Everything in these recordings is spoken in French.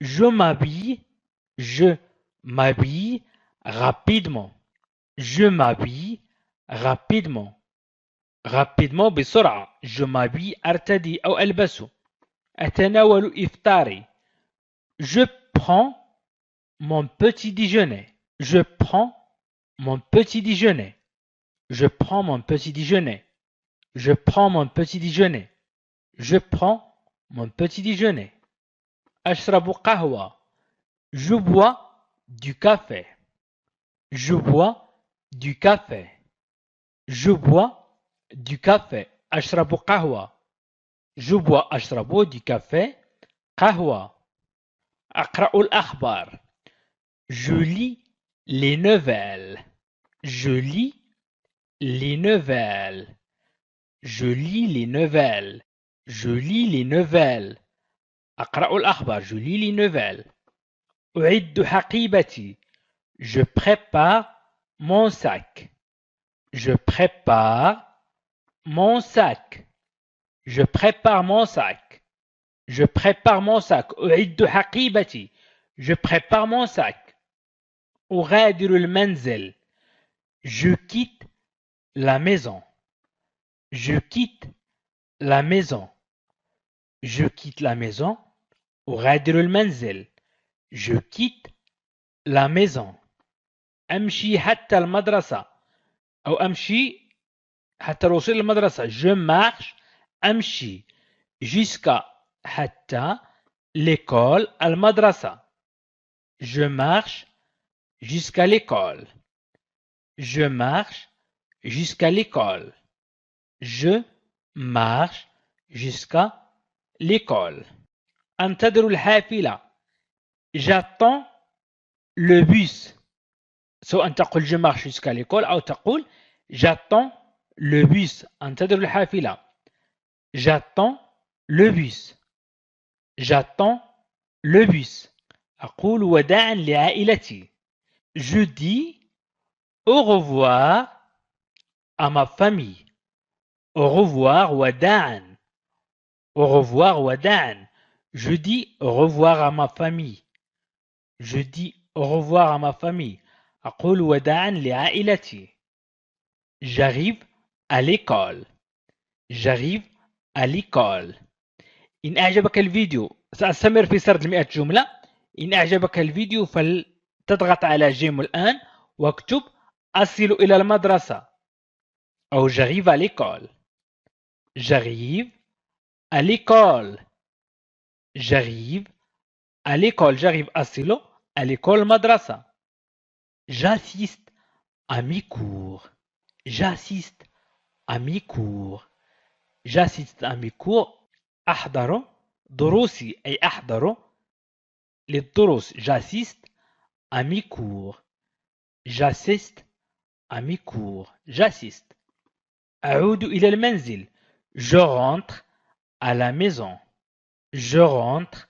Je m'habille. Je m'habille rapidement. Je m'habille rapidement. rapidement بسرعة. Je m'habille أرتدي أو ألبس. أتناول إفطاري. Je prends mon petit déjeuner. Je prends mon petit déjeuner. Je prends mon petit déjeuner. Je prends mon petit déjeuner. Je prends mon petit déjeuner. أشرب قهوة. Je bois du café. Je bois du café. Je bois du café. أشرب قهوة. Je bois أشرب du café. قهوة. أقرأ الأخبار. Je lis les nouvelles. Je lis les nouvelles. Je lis les nouvelles. Je lis les nouvelles. أقرأ الأخبار. Je lis les nouvelles. أعد حقيبتي. Je prépare mon sac. Je prépare mon sac. Je prépare mon sac. Je prépare mon sac. أعد حقيبتي. Je prépare mon sac. أغادر المنزل. Je quitte la maison. Je quitte la maison. Je quitte la maison. أغادر المنزل. Je quitte la maison. أمشي حتى المدرسة أو أمشي حتى الوصول للمدرسة. Je marche. أمشي jusqu'à حتى l'école المدرسة. Je marche jusqu'à l'école. Je marche jusqu'à l'école. Je marche jusqu'à l'école. أنتظر الحافلة. J'attends le bus. سواء تقول je marche jusqu'à l'école أو تقول j'attends le bus. أنتظر الحافلة. J'attends le bus. J'attends le bus. أقول وداعا لعائلتي. Je dis au revoir à ma famille. Au revoir وداعا. Au revoir وداعا. Je dis au revoir à ma famille. Je dis au revoir à ma famille. أقول وداعا لعائلتي. J'arrive à l'école. J'arrive à l'école. إن أعجبك الفيديو سأستمر في سرد 100 جملة. إن أعجبك الفيديو فلتضغط على جيم الآن واكتب أصل إلى المدرسة أو j'arrive à l'école. J'arrive à l'école. J'arrive à l'école. J'arrive أصل à l'école مدرسة. J'assiste à mes cours. J'assiste à mes cours. J'assiste à mes cours. أحضر دروسي أي أحضر للدروس. J'assiste à mes cours. J'assiste à mes cours. J'assiste. أعود إلى المنزل. Je rentre à la maison. Je rentre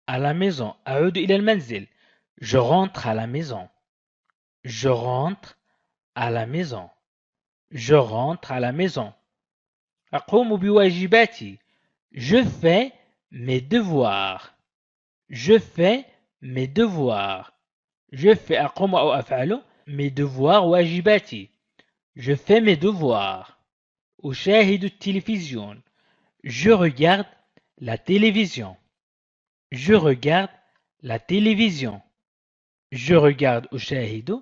à la maison. أعود إلى المنزل. Je rentre à la maison. Je rentre à la maison. Je rentre à la maison. أقوم بواجباتي. Je fais mes devoirs. Je fais mes devoirs. Je fais أقوم أو أفعل mes devoirs واجباتي. Je fais mes devoirs. أشاهد التلفزيون. Je regarde la télévision. Je regarde la télévision. Je regarde أشاهد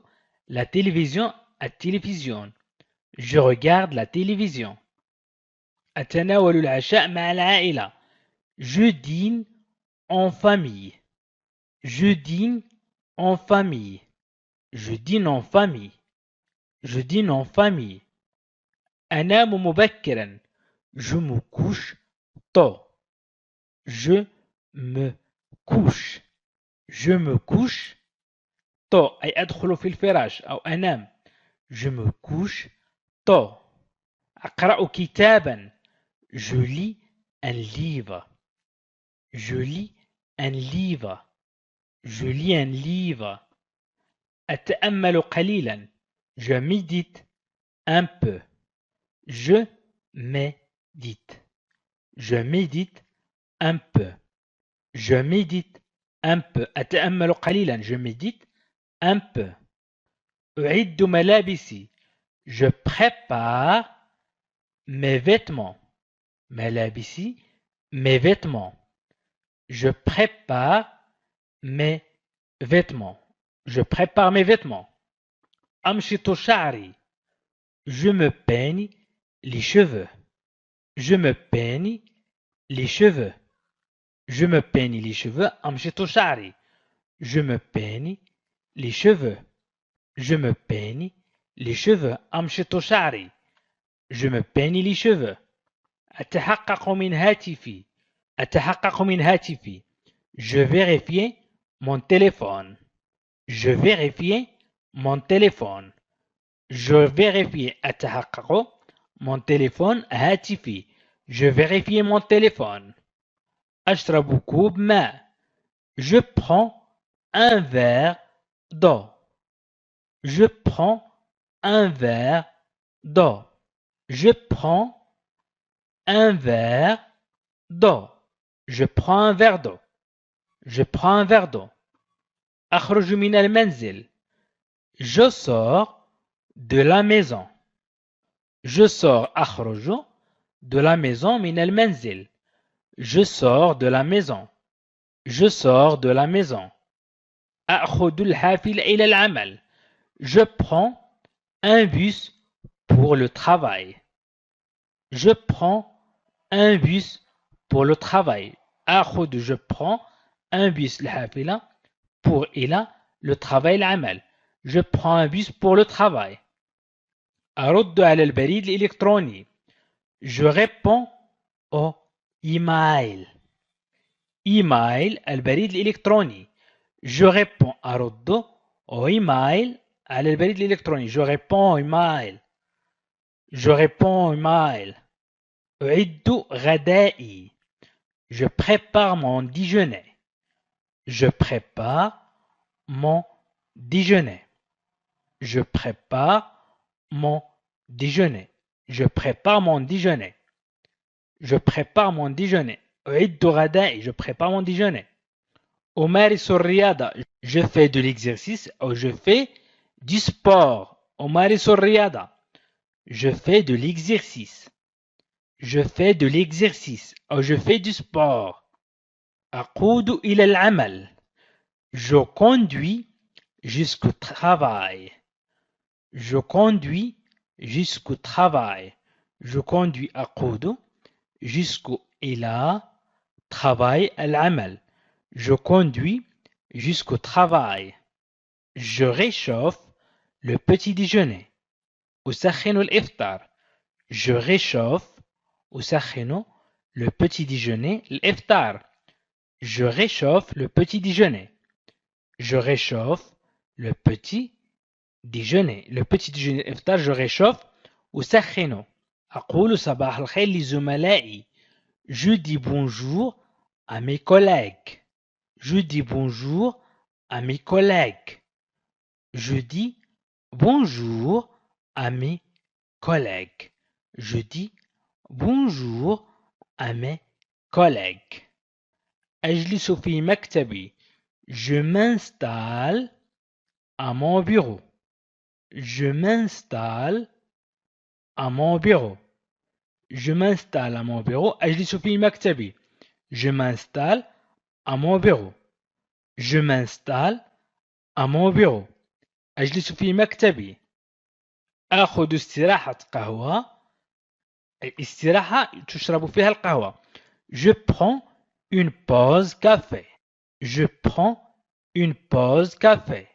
la télévision التلفزيون. Je regarde la télévision. أتناول العشاء مع العائلة. Je dîne en famille. Je dîne en famille. Je dîne en famille. Je dîne en famille. أنام مبكرا. Je me couche tôt. Je me couche. Je me couche tôt أي أدخل في الفراش أو أنام. Je me couche tôt. أقرأ كتابا. Je lis un livre. Je lis un livre. Je lis un livre. أتأمل قليلا. Je médite un peu. Je médite. Je médite un peu. Je médite un peu. أتأمل قليلا. Je médite un peu. أعد ملابسي. Je prépare mes vêtements. ملابسي, mes vêtements. Je prépare mes vêtements. Je prépare mes vêtements. أمشط شعري. Je me peigne les cheveux. Je me peigne les cheveux. Je me peigne les cheveux. أمشط شعري. Je me peigne les cheveux. Je me peigne les cheveux. أمشط شعري. Je me peigne les cheveux. أتحقق من هاتفي. أتحقق من هاتفي. Je vérifie mon téléphone. Je vérifie mon téléphone. Je vérifie أتحقق mon téléphone هاتفي. Je vérifie mon téléphone. أشرب كوب ماء. Je prends un verre d'eau. Je prends un verre d'eau. Je prends un verre d'eau. Je prends un verre d'eau. Je prends un verre d'eau. أخرج من المنزل. Je sors de la maison. Je sors أخرج de la maison من المنزل. Je sors de la maison. Je sors de la maison. أخذ الحافلة إلى العمل. Je prends un bus pour le travail. Je prends un bus pour le travail. أخذ, je prends un bus الحافلة pour إلى le travail العمل. Je prends un bus pour le travail. أرد على البريد الإلكتروني. Je réponds au email. Email, البريد الإلكتروني. Je réponds أرد au email على البريد الإلكتروني. Je réponds au email. Je réponds au email. أعد غدائي. Je prépare mon déjeuner. Je prépare mon déjeuner. Je prépare mon déjeuner. Je prépare mon déjeuner. Je prépare mon déjeuner. أعد غدائي. Je prépare mon déjeuner. أمارس الرياضة. Je fais de l'exercice ou je fais du sport. أمارس الرياضة. Je fais de l'exercice. Je fais de l'exercice ou je fais du sport. أقود إلى العمل. Je conduis jusqu'au travail. Je conduis jusqu'au travail. Je conduis أقود jusqu'au إلى travail العمل. Je conduis jusqu'au travail. Je réchauffe le petit déjeuner. أسخن الإفطار. Je réchauffe أسخن le petit déjeuner الإفطار. Je réchauffe le petit déjeuner. Je réchauffe le petit déjeuner. Le petit déjeuner الإفطار je réchauffe أسخن. أقول صباح الخير لزملائي. Je dis bonjour à mes collègues. Je dis bonjour à mes collègues. Je dis bonjour à mes collègues. Je dis bonjour à mes collègues. أجلس في مكتبي. Je m'installe à mon bureau. Je m'installe à mon bureau. Je m'installe à mon bureau. أجلس في مكتبي. Je m'installe à mon bureau. Je m'installe à mon bureau. أجلس في مكتبي. آخذ استراحة قهوة. الاستراحة تشرب فيها القهوة. Je prends une pause café. Je prends une pause café.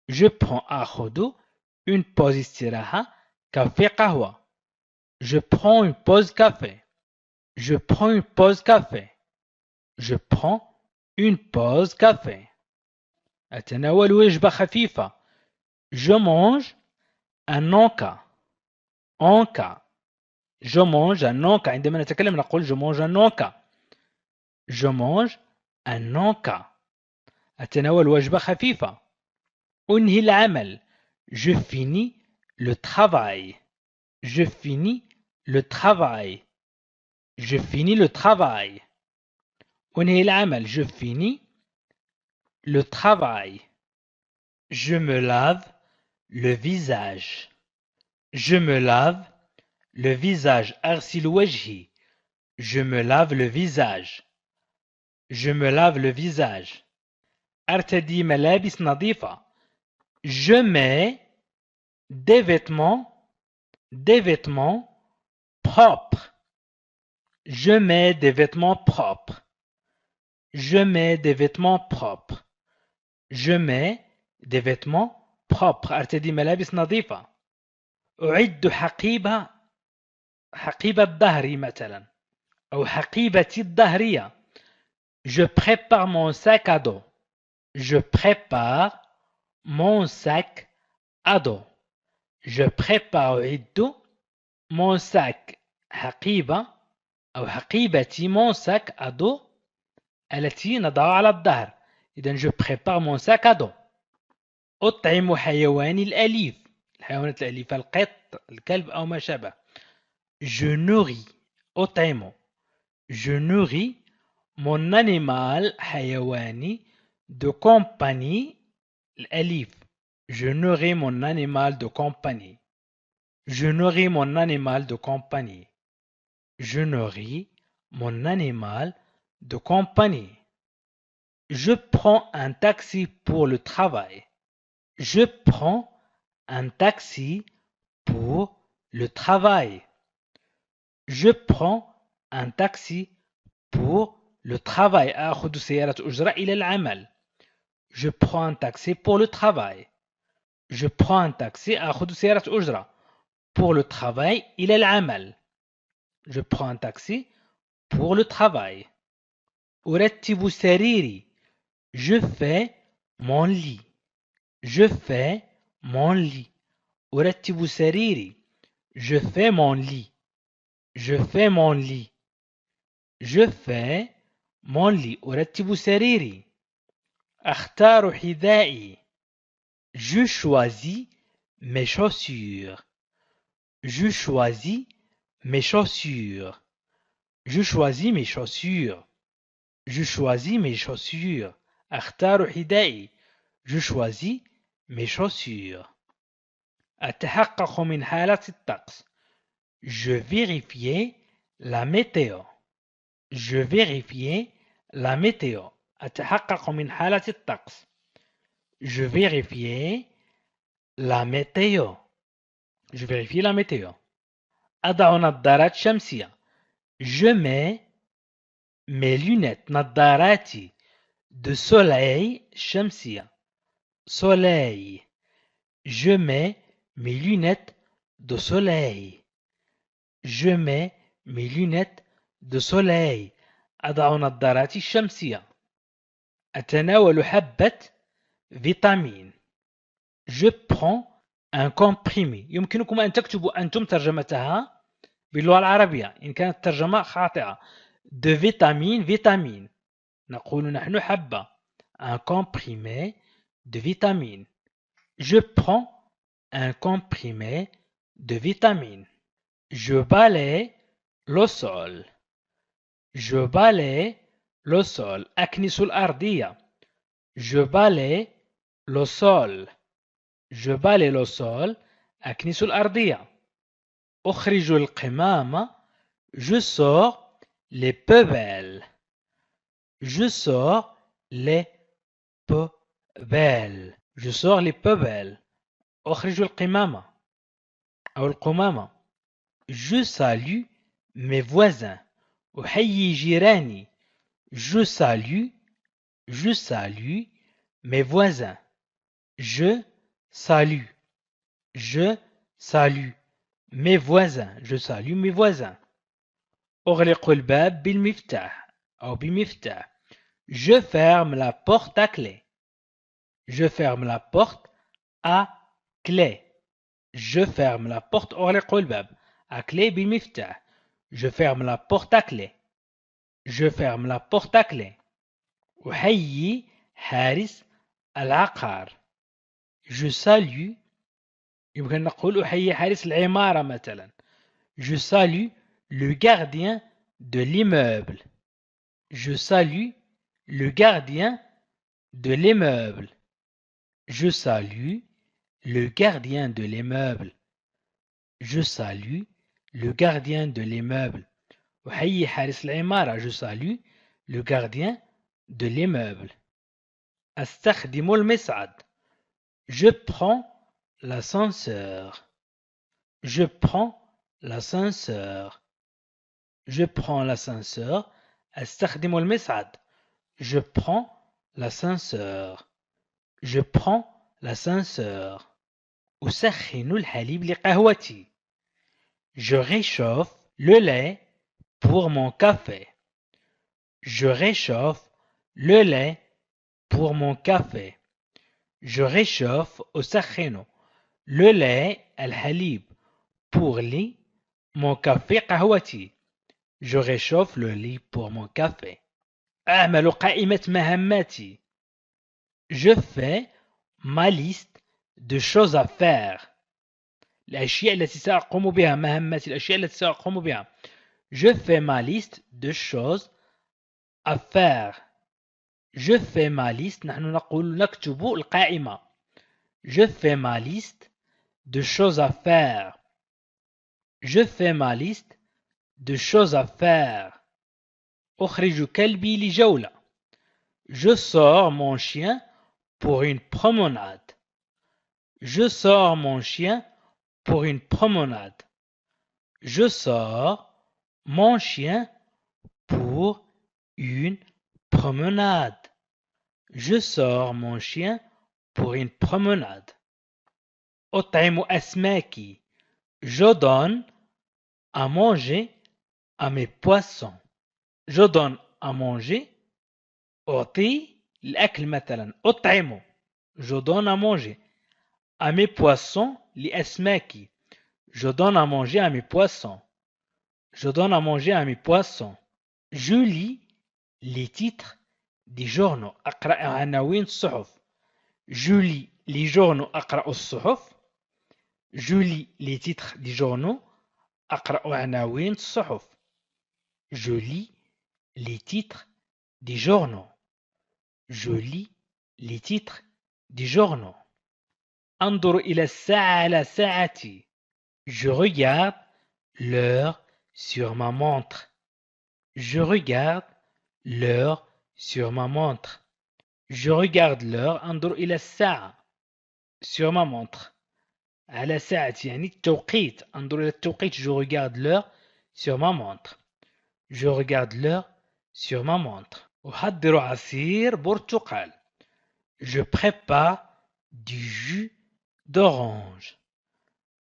Je prends أخذ une pause استراحة كافي قهوة. Je prends une pause café. Je prends une pause café. Je prends une pause café. أتناول وجبة خفيفة. Je mange un encas. Encas. Je mange un encas. عندما نتكلم نقول je mange un encas. Je mange un encas. أتناول وجبة خفيفة. أنهي العمل. Je finis le travail. Je finis le travail. Je finis le travail. أنهي العمل. Je finis le travail. Je me lave le visage. Je me lave le visage. أغسل وجهي. Je me lave le visage. Je me lave le visage. أرتدي ملابس نظيفة. Je mets des vêtements propres. Je mets des vêtements propres. Je mets des vêtements propres. Je mets des vêtements propres. أرتدي ملابس نظيفة. أعد حقيبة الظهر مثلا أو حقيبتي الظهرية. Je prépare mon sac à dos. Je prépare mon sac à dos. Je prépare أعد mon sac حقيبة أو حقيبتي mon sac à dos التي نضعها على الظهر. إذن je prépare mon sac à dos. أطعم حيواني الأليف. الحيوانات الأليفة القط الكلب أو ما شابه. Je nourris أطعم. Je nourris mon animal حيواني de compagnie الأليف. Je nourris mon animal de compagnie. Je nourris mon animal de compagnie. Je nourris mon animal de compagnie. Je prends un taxi pour le travail. Je prends un taxi pour le travail. Je prends un taxi pour le travail. آخذ سيارة أجرة إلى العمل. Je prends un taxi pour le travail. Je prends un taxi آخذ سيارة أجرة pour le travail إلى العمل. Je prends un taxi pour le travail. أرتب سريري. Je fais mon lit. Je fais mon lit. أرتب سريري. Je fais mon lit. Je fais mon lit. Je fais mon lit. أرتب سريري. أختار حذائي. Je choisis mes chaussures. Je choisis mes chaussures. Je choisis mes chaussures. Je choisis mes chaussures. أختار حذائي. Je choisis mes chaussures. أتحقق من حالة الطقس. Je vérifiais la météo. Je vérifiais la météo. أتحقق من حالة الطقس. Je vérifiais la météo. Je vérifie la météo. أضع نظارات شمسية. Je mets mes lunettes نظاراتي de soleil شمسية. Soleil. Je mets mes lunettes de soleil. Je mets mes lunettes de soleil. أضع نظاراتي الشمسية. أتناول حبة فيتامين. Je prends un comprimé. يمكنكم أن تكتبوا أنتم ترجمتها باللغة العربية إن كانت الترجمة خاطئة. de vitamine. نقول نحن حبة. un comprimé de vitamine. Je prends un comprimé de vitamine. Je balaye le sol. Je balaye le sol. أكنس الأرضية. Je balaye le sol. Je balaye le sol. أكنس الأرضية. أخرج القمامة. Je sors les poubelles. Je sors les poubelles. Je sors les poubelles. أخرج القمامة أو القمامة. Je salue mes voisins. أحيي جيراني. Je salue mes voisins. Je salue mes voisins. Je salue mes voisins. أغلق الباب بالمفتاح أو بمفتاح. Je ferme la porte à clé. Je ferme la porte à clé. Je ferme la porte أغلق الباب à clé بالمفتاح. Je ferme la porte à clé. Je ferme la porte à clé. أحيي حارس العقار. Je salue. يمكن نقول أحيي حارس العمارة مثلا. Je salue le gardien de l'immeuble. Je salue le gardien de l'immeuble. Je salue le gardien de l'immeuble. Je salue le gardien de l'immeuble. أحيي حارس العمارة. Je salue le gardien de l'immeuble. أستخدم المصعد. Je prends l'ascenseur. Je prends l'ascenseur. Je prends l'ascenseur. أستخدم المصعد. Je prends l'ascenseur. Je prends l'ascenseur. أسخن الحليب لقهوتي. Je réchauffe le lait pour mon café. Je réchauffe le lait pour mon café. Je réchauffe أسخن le lait الحليب pour لي mon café قهوتي. Je réchauffe le lit pour mon café. أعمل قائمة مهماتي. Je fais ma liste de choses à faire. الأشياء التي سأقوم بها. مهماتي الأشياء التي سأقوم بها. Je fais ma liste de choses à faire. Je fais ma liste. نحن نقول نكتب القائمة. Je fais ma liste de choses à faire. Je fais ma liste de choses à faire. أخرج كلبي لجولة. Je sors mon chien pour une promenade. Je sors mon chien pour une promenade. Je sors mon chien pour une promenade. Je sors mon chien pour une promenade. أطعم أسماكي. Je donne à manger à mes poissons. Je donne à manger. أعطي الأكل مثلا. أطعم. Je donne à manger à mes poissons. لأسماكي. Je donne à manger à mes poissons. Je donne à manger à mes poissons. Je lis les titres des journaux. أقرأ عناوين الصحف. Je lis les journaux. أقرأ الصحف. Je lis les titres des journaux. أقرأ عناوين الصحف. Je lis les titres des journaux. Je lis les titres des journaux. أنظر إلى الساعة على ساعتي. Je regarde l'heure sur ma montre. Je regarde l'heure sur ma montre. Je regarde l'heure. أنظر إلى الساعة sur ma montre. على ساعتي يعني التوقيت. أنظر إلى التوقيت. Je regarde l'heure sur ma montre. Je regarde l'heure sur ma montre. أحضر عصير برتقال. Je prépare du jus d'orange.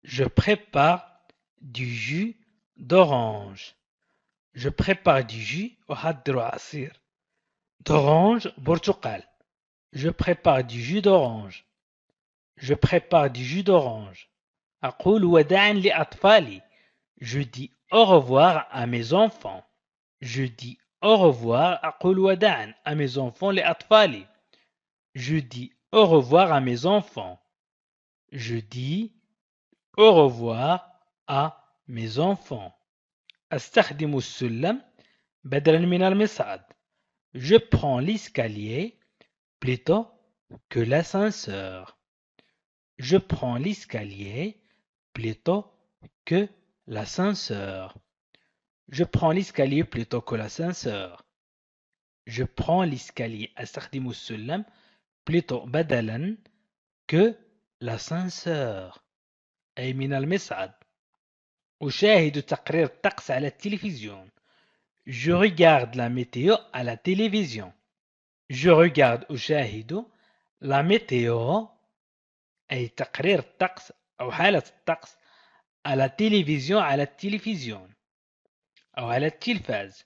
Je prépare du jus d'orange. Je prépare du jus. أحضر عصير d'orange برتقال. Je prépare du jus d'orange. Je prépare du jus d'orange. أقول وداعا لأطفالي. Je dis au revoir à mes enfants. Je dis au revoir. أقول وداعا à mes enfants لأطفالي. Je dis au revoir à mes enfants. Je dis au revoir à mes enfants. أستخدم السلم بدلا من المصعد. Je prends l'escalier plutôt que l'ascenseur. Je prends l'escalier plutôt que l'ascenseur. Je prends l'escalier plutôt que l'ascenseur. Je prends l'escalier. أستخدم السلم plutôt بدلا que l'ascenseur. أي من المصعد. أشاهد تقرير الطقس على التلفزيون. Je regarde la météo à la télévision. Je regarde أشاهد la météo أي تقرير الطقس أو حالة الطقس à la télévision على التلفزيون أو على التلفاز.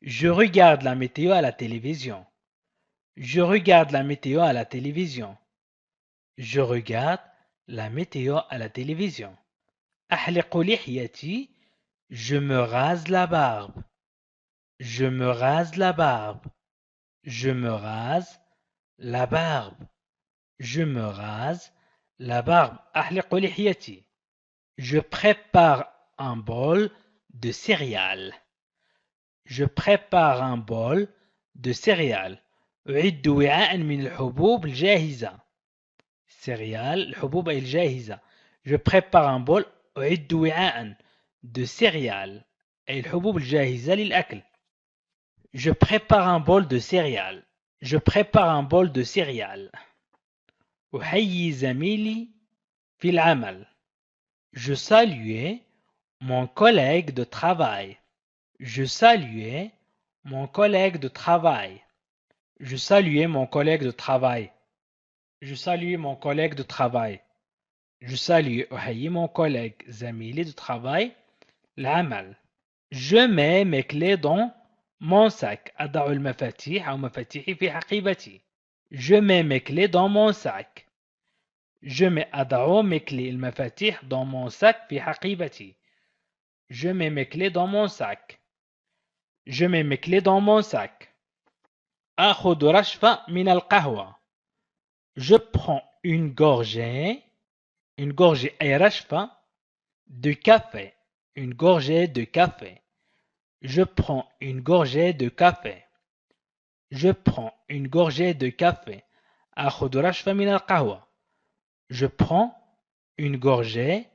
Je regarde la météo à la télévision. Je regarde la météo à la télévision. Je regarde la météo à la télévision. أحلق لحيتي. Je me rase la barbe. Je me rase la barbe. Je me rase la barbe. Je me rase la barbe. أحلق لحيتي. Je prépare un bol de céréales. Je prépare un bol de céréales. أعد وعاء من الحبوب الجاهزة. céréales الحبوب أي الجاهزة. je prépare un bol. أعد وعاء de céréales أي الحبوب الجاهزة للأكل. je prépare un bol de céréales. je prépare un bol de céréales. أحيي زميلي في العمل. je saluais mon collègue de travail. je saluais mon collègue de travail. je saluais mon collègue de travail. je saluais mon collègue de travail. je salue أحيي mon collègue زميلي de travail العمل. je mets mes clés dans mon sac. أضع المفاتيح أو مفاتيحي في حقيبتي. je mets mes clés dans mon sac. je mets أضع mes clés المفاتيح dans mon sac في حقيبتي. je mets mes clés dans mon sac. je mets mes clés dans mon sac. آخذ رشفة من القهوة. je prends une gorgée أي رشفة de café. une gorgée de café. je prends une gorgée de café. je prends une gorgée de café. آخذ رشفة من القهوة. je prends une gorgée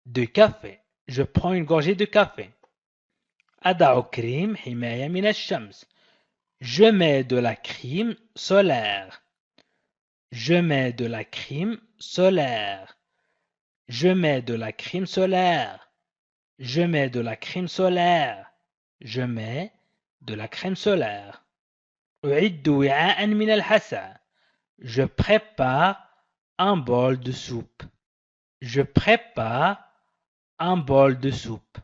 de café. je prends une gorgée de café. أضع كريم حماية من الشمس. je mets de la crème solaire. je mets de la crème solaire. je mets de la crème solaire. je mets de la crème solaire. je mets de la crème solaire. أعد وعاء من الحساء. je prépare un bol de soupe. je prépare un bol de soupe.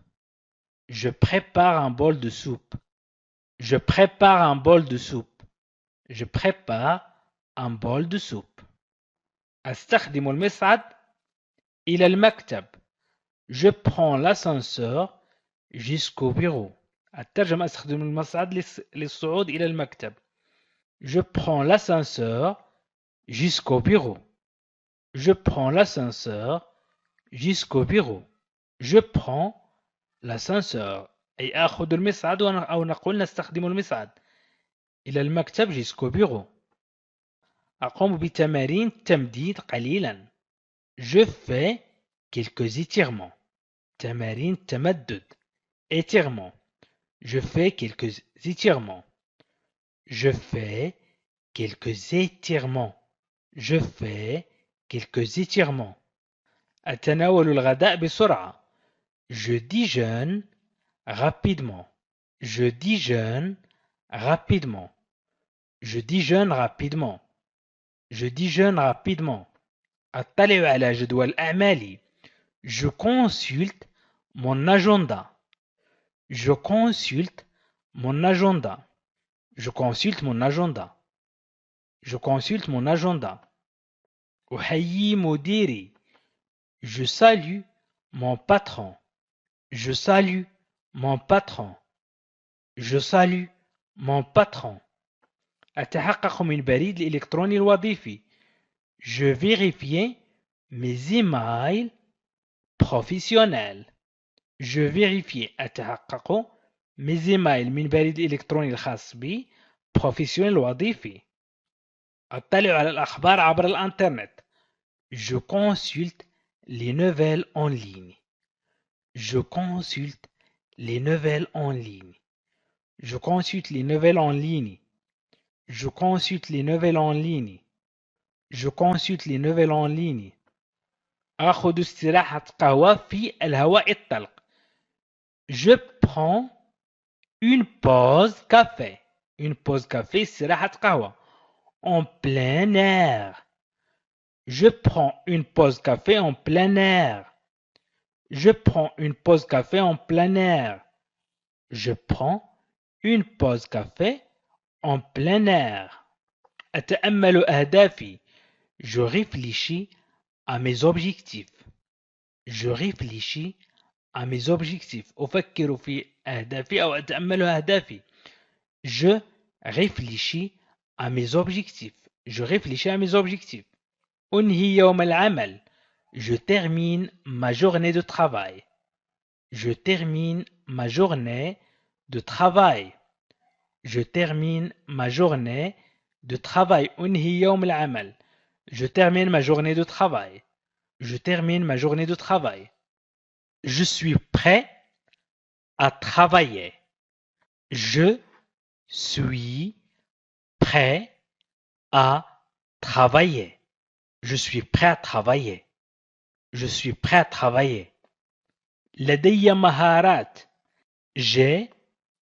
je prépare un bol de soupe. je prépare un bol de soupe. je prépare un bol de soupe. أستخدم المصعد إلى المكتب. je prends l'ascenseur jusqu'au bureau. الترجمة أستخدم المصعد للصعود إلى المكتب. je prends l'ascenseur jusqu'au bureau. je prends l'ascenseur jusqu'au bureau. je prends l'ascenseur أي آخذ المصعد أو نقول نستخدم المصعد إلى المكتب jusqu'au bureau. أقوم بتمارين تمديد قليلا. je fais quelques étirements. تمارين تمدد étirements. je fais quelques étirements. je fais quelques étirements. je fais quelques étirements. أتناول الغداء بسرعة. je déjeune rapidement. je déjeune rapidement. je déjeune rapidement. je déjeune rapidement. أطلع على جدول أعمالي. je consulte mon agenda. je consulte mon agenda. je consulte mon agenda. je consulte mon agenda. أحيي مديري. je salue mon patron. je salue mon patron. je salue mon patron. أتحقق من بريد الإلكتروني الوظيفي. je vérifie mes emails professionnels. je vérifie أتحقق mes emails من بريد الإلكتروني الخاص بي professionnel وظيفي. أطلع على الأخبار عبر الإنترنت. je consulte les nouvelles en ligne. je consulte les nouvelles en ligne. je consulte les nouvelles en ligne. je consulte les nouvelles en ligne. je consulte les nouvelles en ligne. أخذ استراحة قهوة في الهواء الطلق. je prends une pause café. une pause café استراحة قهوة en plein air. je prends une pause café en plein air. je prends une pause café en plein air. je prends une pause café en plein air. أتأمل أهدافي. je réfléchis à mes objectifs. je réfléchis à mes objectifs. أفكر في أهدافي أو أتأمل أهدافي. je réfléchis à mes objectifs. je réfléchis à mes objectifs. أنهي يوم العمل. je termine ma journée de travail. je termine ma journée de travail. je termine ma journée de travail. أنهي يوم العمل. Je termine ma journée de travail. Je termine ma journée de travail. Je suis prêt à travailler. Je suis prêt à travailler. Je suis prêt à travailler. Je suis prêt à travailler. لدي مهارات. J'ai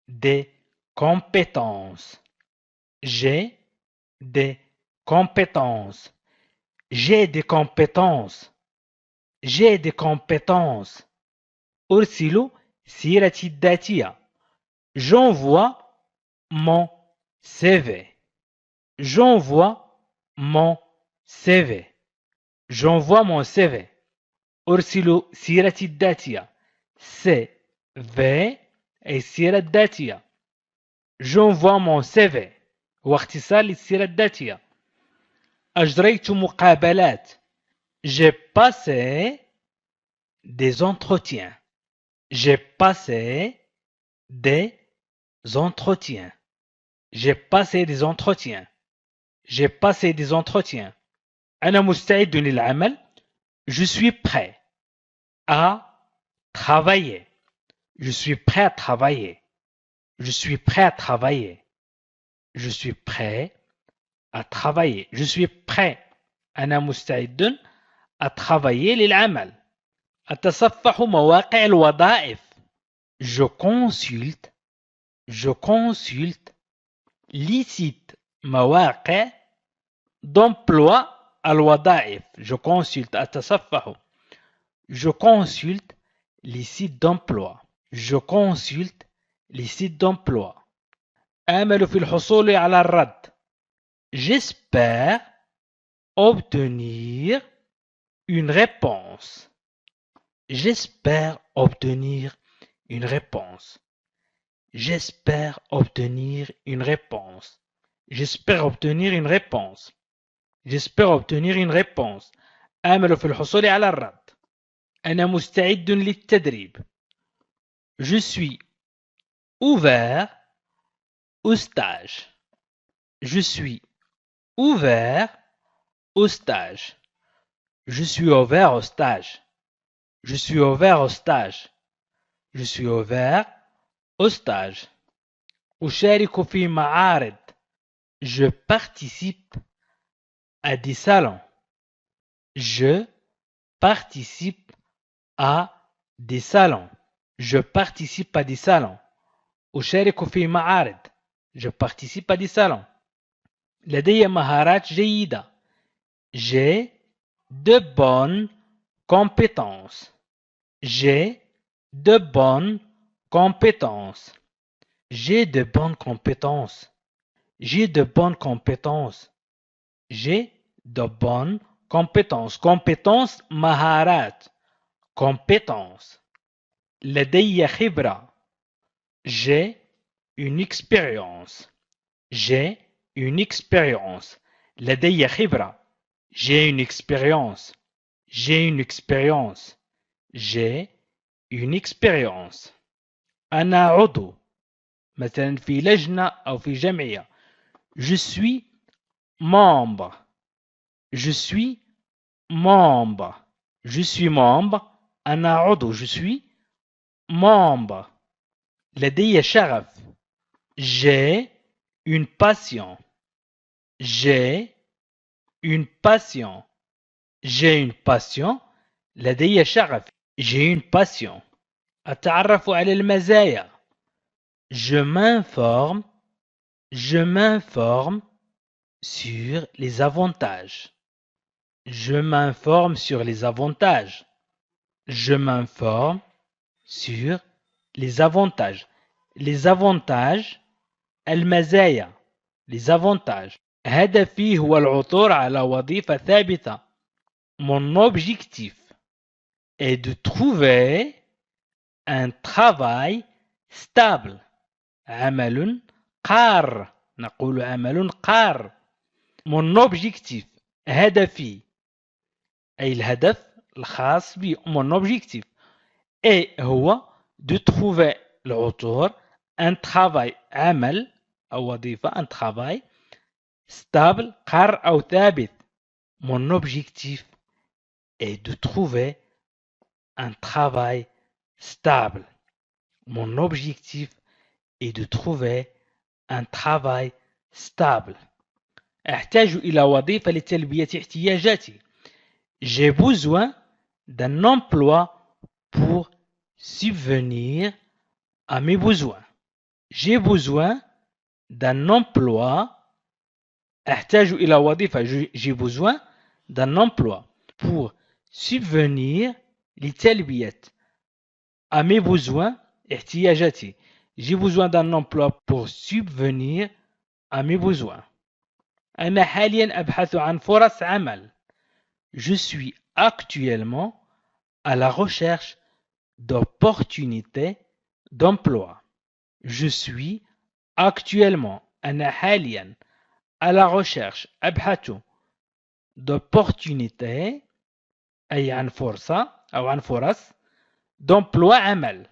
des compétences. J'ai des compétences. J'ai des compétences. J'ai des compétences. أرسل سيرتي الذاتية. J'envoie mon CV. J'envoie mon CV. J'envoie mon CV. أرسل سيرتي الذاتية. CV أي السيرة الذاتية. J'envoie mon CV. هو اختصار للسيرة الذاتية. أجريت مقابلات. J'ai passé des entretiens. J'ai passé des entretiens. J'ai passé des entretiens. J'ai passé des entretiens. أنا مستعد للعمل. Je suis prêt à travailler. Je suis prêt à travailler. Je suis prêt à travailler. Je suis prêt à travailler. Je suis prêt. أنا مستعد à travailler للعمل. أتصفح مواقع الوظائف. Je consulte les sites مواقع d'emploi الوظائف. Je consulte أتصفح. Je consulte les sites d'emploi. Je consulte les sites d'emploi. آمل في الحصول على الرد. J'espère obtenir une réponse. J'espère obtenir une réponse. J'espère obtenir une réponse. J'espère obtenir une réponse. J'espère obtenir une réponse. آمل في الحصول على الرد. أنا مستعد للتدريب. Je suis ouvert au stage. Je suis ouvert au stage. Je suis ouvert au stage. Je suis ouvert au stage. Je suis ouvert au stage. أشارك في معارض. Je participe à des salons. Je participe à des salons. Je participe à des salons. أشارك في معارض. Je participe à des salons. لدي مهارات جيدة. J'ai de bonnes compétences. J'ai de bonnes compétences. J'ai de bonnes compétences. J'ai de bonnes compétences. J'ai de bonnes compétences. Compétences مهارات. Compétences. لدي خبرة. J'ai une expérience. J'ai une expérience. لدي خبرة. J'ai une expérience. J'ai une expérience. J'ai une expérience. أنا عضو. مثلا في لجنة أو في جمعية. Je suis membre. Je suis membre. Je suis membre. أنا عضو. Je suis membre. لدي شغف. J'ai une passion. J'ai une passion. J'ai une passion. لدي شغف. J'ai une passion. أتعرف على المزايا. Je m'informe. Je m'informe sur les avantages. Je m'informe sur les avantages. Je m'informe sur les avantages. Les avantages. المزايا. Les avantages. هدفي هو العثور على وظيفة ثابتة. Mon objectif est de trouver un travail stable. عمل قار. نقول عمل قار. Mon objectif. هدفي أي الهدف الخاص بي. Mon objectif est هو de trouver العثور un travail عمل أو وظيفة un travail stable قرار أو ثابت. Mon objectif est de trouver un travail stable. Mon objectif est de trouver un travail stable. أحتاج إلى وظيفة لتلبية احتياجاتي. J'ai besoin d'un emploi pour subvenir à mes besoins. J'ai besoin d'un emploi. أحتاج إلى وظيفة. J'ai besoin d'un emploi pour subvenir لتلبية à mes besoins احتياجاتي. J'ai besoin d'un emploi pour subvenir à mes besoins. أنا حاليا أبحث عن فرص عمل. Je suis actuellement à la recherche d'opportunités d'emploi. Je suis actuellement أنا حاليا à la recherche أبحث d'opportunités أي عن فرصة أو عن فرص d'emploi عمل.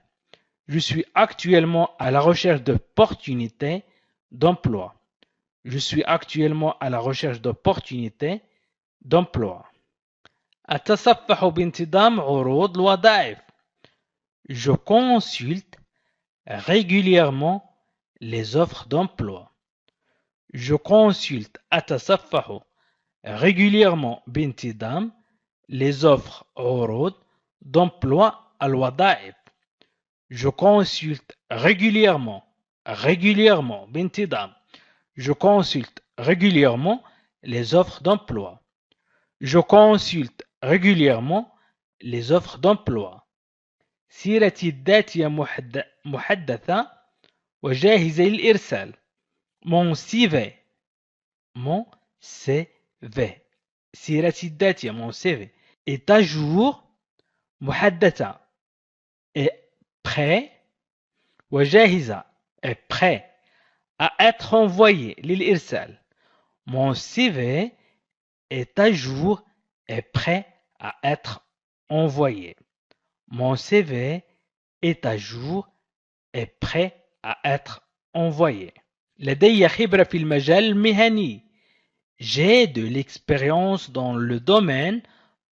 Je suis actuellement à la recherche d'opportunités d'emploi. Je suis actuellement à la recherche d'opportunités d'emploi. أتصفح بانتظام عروض الوظائف. Je consulte régulièrement les offres d'emploi. Je consulte أتصفح régulièrement بانتظام les offres عروض d'emploi الوظائف. Je consulte régulièrement بانتظام. Je consulte régulièrement les offres d'emploi. Je consulte régulièrement les offres d'emploi. سيرتي الذاتية محدثة وجاهزة للإرسال. Mon CV. Mon CV. سيرتي الذاتية mon CV est à jour. محدثة est prêt. وجاهزة est prêt à être envoyé للإرسال. Mon CV est à jour et prêt à être envoyé. Mon CV est à jour et prêt à être envoyé. لدي خبرة في المجال المهني. J'ai de l'expérience dans le domaine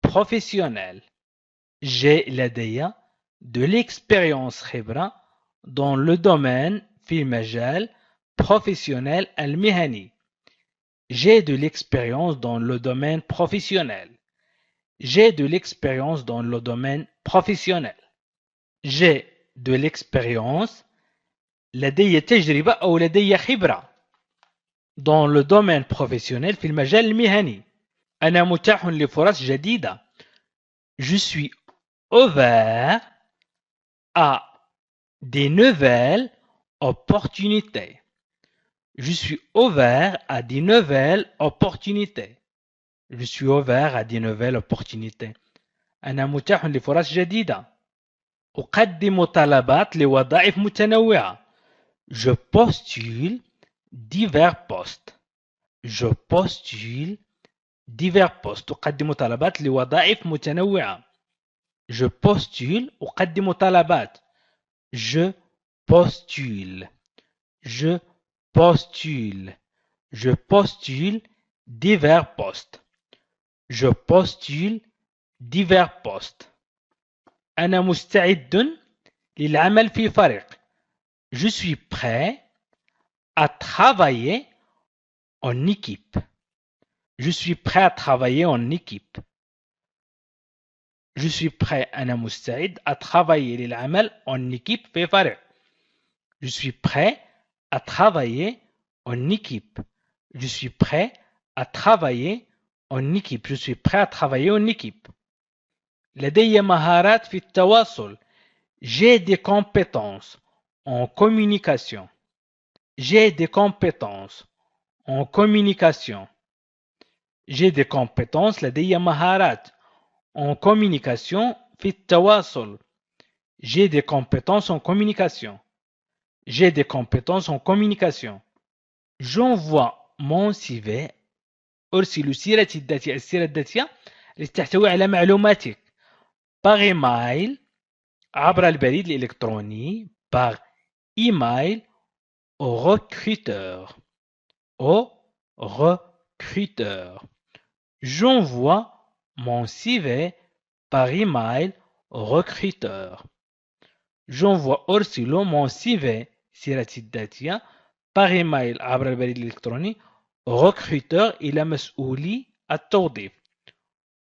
professionnel. J'ai لدي de l'expérience خبرة dans le domaine في المجال professionnel المهني. J'ai de l'expérience dans le domaine professionnel. J'ai de l'expérience dans le domaine professionnel. J'ai de l'expérience. لدي تجربة أو لدي خبرة dans le domaine professionnel في المجال المهني. أنا متاح لفرص جديدة. Je suis ouvert à des nouvelles opportunités. Je suis ouvert à des nouvelles opportunités. Je suis ouvert à des nouvelles opportunités. أنا متاح لفرص جديدة. أقدم طلبات لوظائف متنوعة. Je postule divers postes. Je postule divers postes. أقدم طلبات لوظائف متنوعة. Je postule. أقدم طلبات. Je postule. Je postule. Je postule divers postes. Je postule divers postes. أنا مستعد للعمل في فريق. Je suis prêt à travailler en équipe. Je suis prêt à travailler en équipe. Je suis prêt أنا مستعد à travailler للعمل en équipe في فريق. Je suis prêt à travailler en équipe. Je suis prêt à travailler en équipe. Je suis prêt à travailler en équipe. لدي مهارات في التواصل. J'ai des compétences en communication. J'ai des compétences en communication. J'ai des compétences. لدي مهارات en communication في التواصل. J'ai des compétences en communication. J'ai des compétences en communication. J'envoie mon CV. أرسل سيرتي الذاتية. السيرة الذاتية التي تحتوي على معلوماتك. Par email. عبر البريد الإلكتروني. Par email au recruteur. Au recruteur. J'envoie mon CV par email au recruteur. J'envoie أرسل mon CV سيرتي الذاتية par email عبر البريد الإلكتروني au recruteur إلى مسؤولي التوظيف.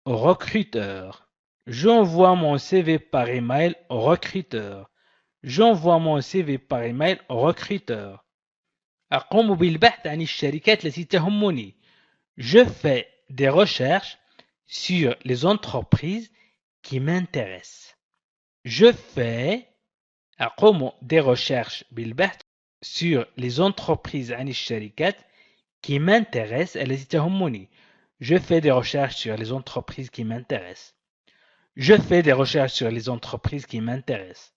Recruteur. J'envoie mon CV par email au recruteur. J'envoie mon CV par email au recruteur. أقوم بالبحث عن الشركات التي تهمني. Je fais des recherches sur les entreprises qui m'intéressent. Je fais أقوم des recherches بالبحث sur les entreprises عن الشركات qui m'intéressent التي تهمني. Je fais des recherches sur les entreprises qui m'intéressent. Je fais des recherches sur les entreprises qui m'intéressent.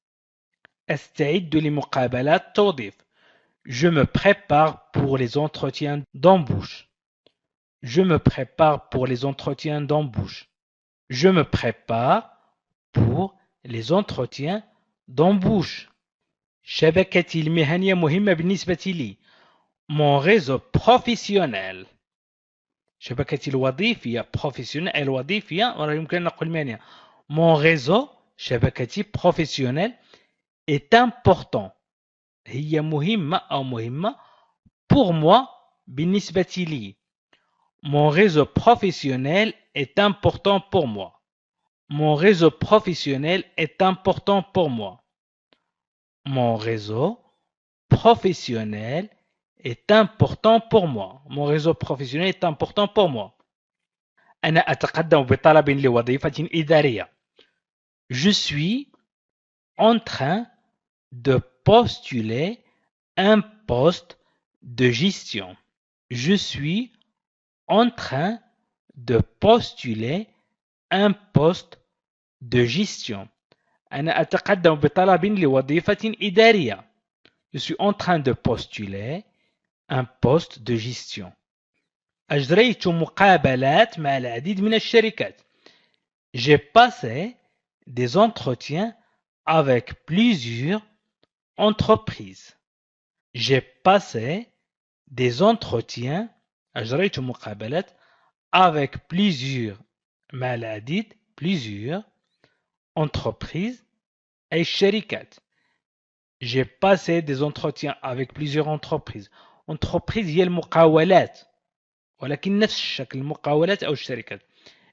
أستعد لمقابلات توظيف. Je me prépare pour les entretiens d'embauche. Je me prépare pour les entretiens d'embauche. Je me prépare pour les entretiens d'embauche. شبكتي المهنية مهمة بالنسبة لي. Mon réseau professionnel. شبكتي الوظيفية professionnelle الوظيفية ولا يمكن نقول مهنية. Mon réseau شبكتي professionnelle est important. هي مهمة أو مهمة pour moi بالنسبة لي. Mon réseau professionnel est important pour moi. Mon réseau professionnel est important pour moi. Mon réseau professionnel est important pour moi. Mon réseau professionnel est important pour moi. أنا أتقدم بطلب لوظيفة إدارية. Je suis en train de postuler un poste de gestion. Je suis en train de postuler un poste de gestion. أنا أتقدم بطلب لوظيفة إدارية. Je suis en train de postuler un poste de gestion. أجريت مقابلات مع العديد من الشركات. J'ai passé des entretiens avec plusieurs entreprises. J'ai passé des entretiens أجريت مقابلات avec plusieurs مع العديد plusieurs entreprises أي الشركات. J'ai passé des entretiens avec plusieurs entreprises. Entreprises هي المقاولات ولكن نفس الشكل المقاولات أو الشركات.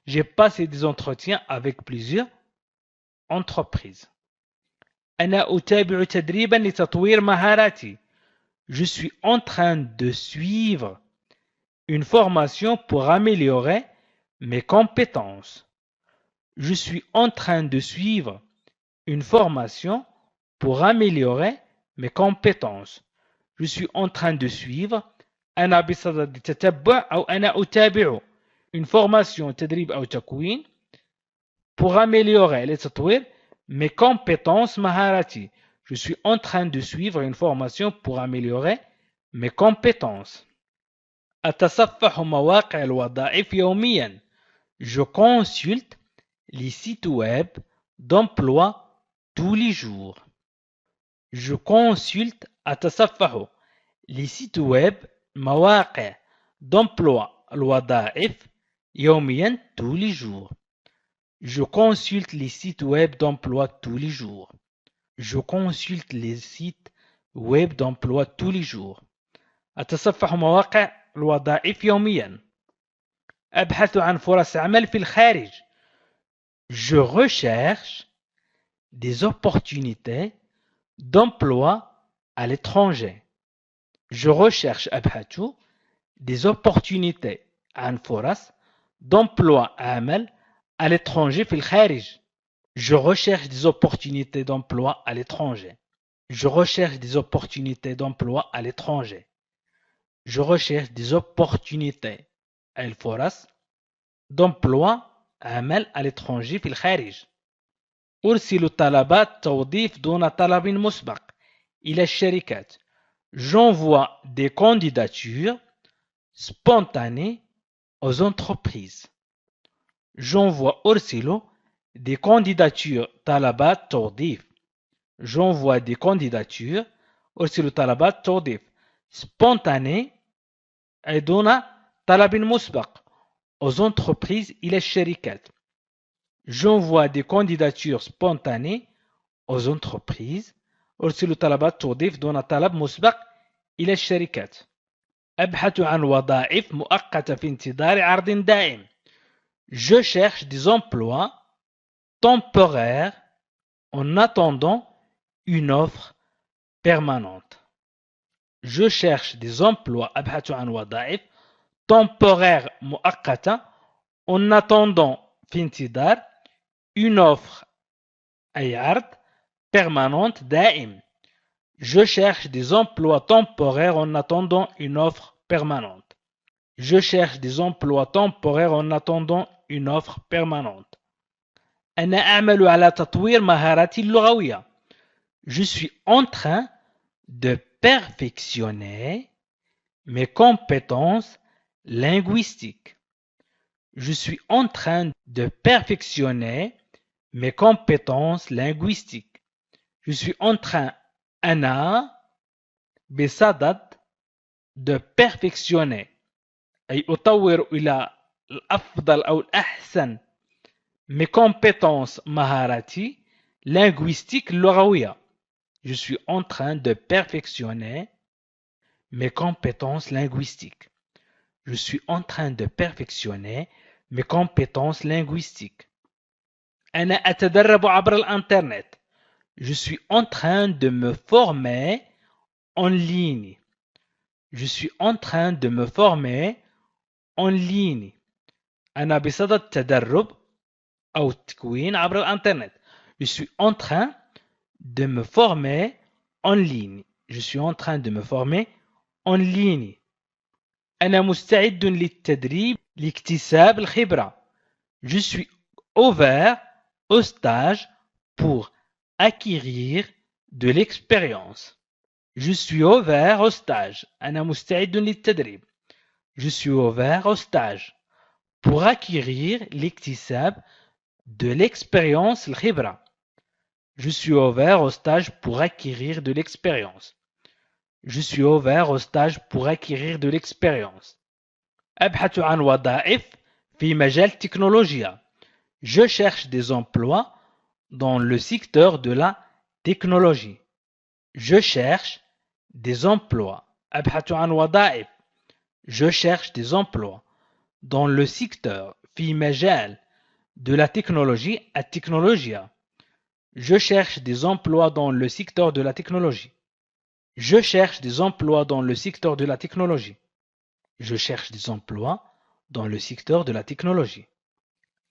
J'ai passé des entretiens avec plusieurs entreprises. أنا أتابع تدريبا لتطوير مهاراتي. Je suis en train de suivre une formation pour améliorer mes compétences. Je suis en train de suivre une formation pour améliorer mes compétences. Je suis en train de suivre أنا بصدد التتبع أو أنا أتابع une formation تدريب أو تكوين pour améliorer لتطوير mes compétences مهاراتي. Je suis en train de suivre une formation pour améliorer mes compétences. أتصفح مواقع الوظائف يوميا. Je consulte les sites web d'emploi tous les jours. Je consulte أتصفح les sites web مواقع d'emploi الوظائف يوميا tous les jours. Je consulte les sites web d'emploi tous les jours. Je consulte les sites web d'emploi tous les jours. أتصفح مواقع الوظائف يوميا. أبحث عن فرص عمل في الخارج. Je recherche des opportunités d'emploi à l'étranger. Je recherche أبحث des opportunités عن فرص d'emploi عمل à l'étranger في الخارج. Je recherche des opportunités d'emploi à l'étranger. Je recherche des opportunités d'emploi à l'étranger. Je recherche des opportunités الفرص d'emploi عمل à l'étranger في الخارج. أرسل طلبات توظيف دون طلب مسبق إلى الشركات. J'envoie des candidatures spontanées aux entreprises. J'envoie أرسل des candidatures طلبات توظيف. J'envoie des candidatures أرسل طلبات توظيف spontanées et دون طلب مسبق aux entreprises إلى الشركات. J'envoie des candidatures spontanées aux entreprises. أرسل طلبات توظيف دون طلب مسبق إلى الشركات. أبحث عن وظائف مؤقتة في انتظار عرض دائم. Je cherche des emplois temporaires en attendant une offre permanente. Je cherche des emplois أبحث عن وظائف temporaires مؤقتة en attendant في انتظار une offre أي عرض permanente دائم. Je cherche des emplois temporaires en attendant une offre permanente. Je cherche des emplois temporaires en attendant une offre permanente. أنا أعمل على تطوير مهاراتي اللغوية. Je suis en train de perfectionner mes compétences linguistiques. Je suis en train de perfectionner mes compétences linguistiques. Je suis en train أنا بصدد de perfectionner أي أطور إلى الأفضل أو الأحسن mes compétences مهاراتي linguistiques لغوية. Je suis en train de perfectionner mes compétences linguistiques. Je suis en train de perfectionner mes compétences linguistiques. أنا أتدرب عبر الإنترنت. Je suis en train de me former en ligne. Je suis en train de me former en ligne. أنا بصدد التدرب أو التكوين عبر الإنترنت. Je suis en train de me former en ligne. Je suis en train de me former en ligne. أنا مستعد للتدريب لاكتساب الخبرة. Je suis ouvert au stage pour acquérir de l'expérience. Je suis ouvert au stage. أنا مستعد للتدريب. Je suis ouvert au stage pour acquérir لاكتساب de l'expérience الخبرة. Je suis ouvert au stage pour acquérir de l'expérience. Je suis ouvert au stage pour acquérir de l'expérience. أبحث عن وظائف في مجال التكنولوجيا. Je cherche des emplois dans le secteur de la technologie. Je cherche des emplois. أبحث عن وظائف. Je cherche des emplois dans le secteur في مجال de la technologie التكنولوجيا. Je cherche des emplois dans le secteur de la technologie. Je cherche des emplois dans le secteur de la technologie. Je cherche des emplois dans le secteur de la technologie.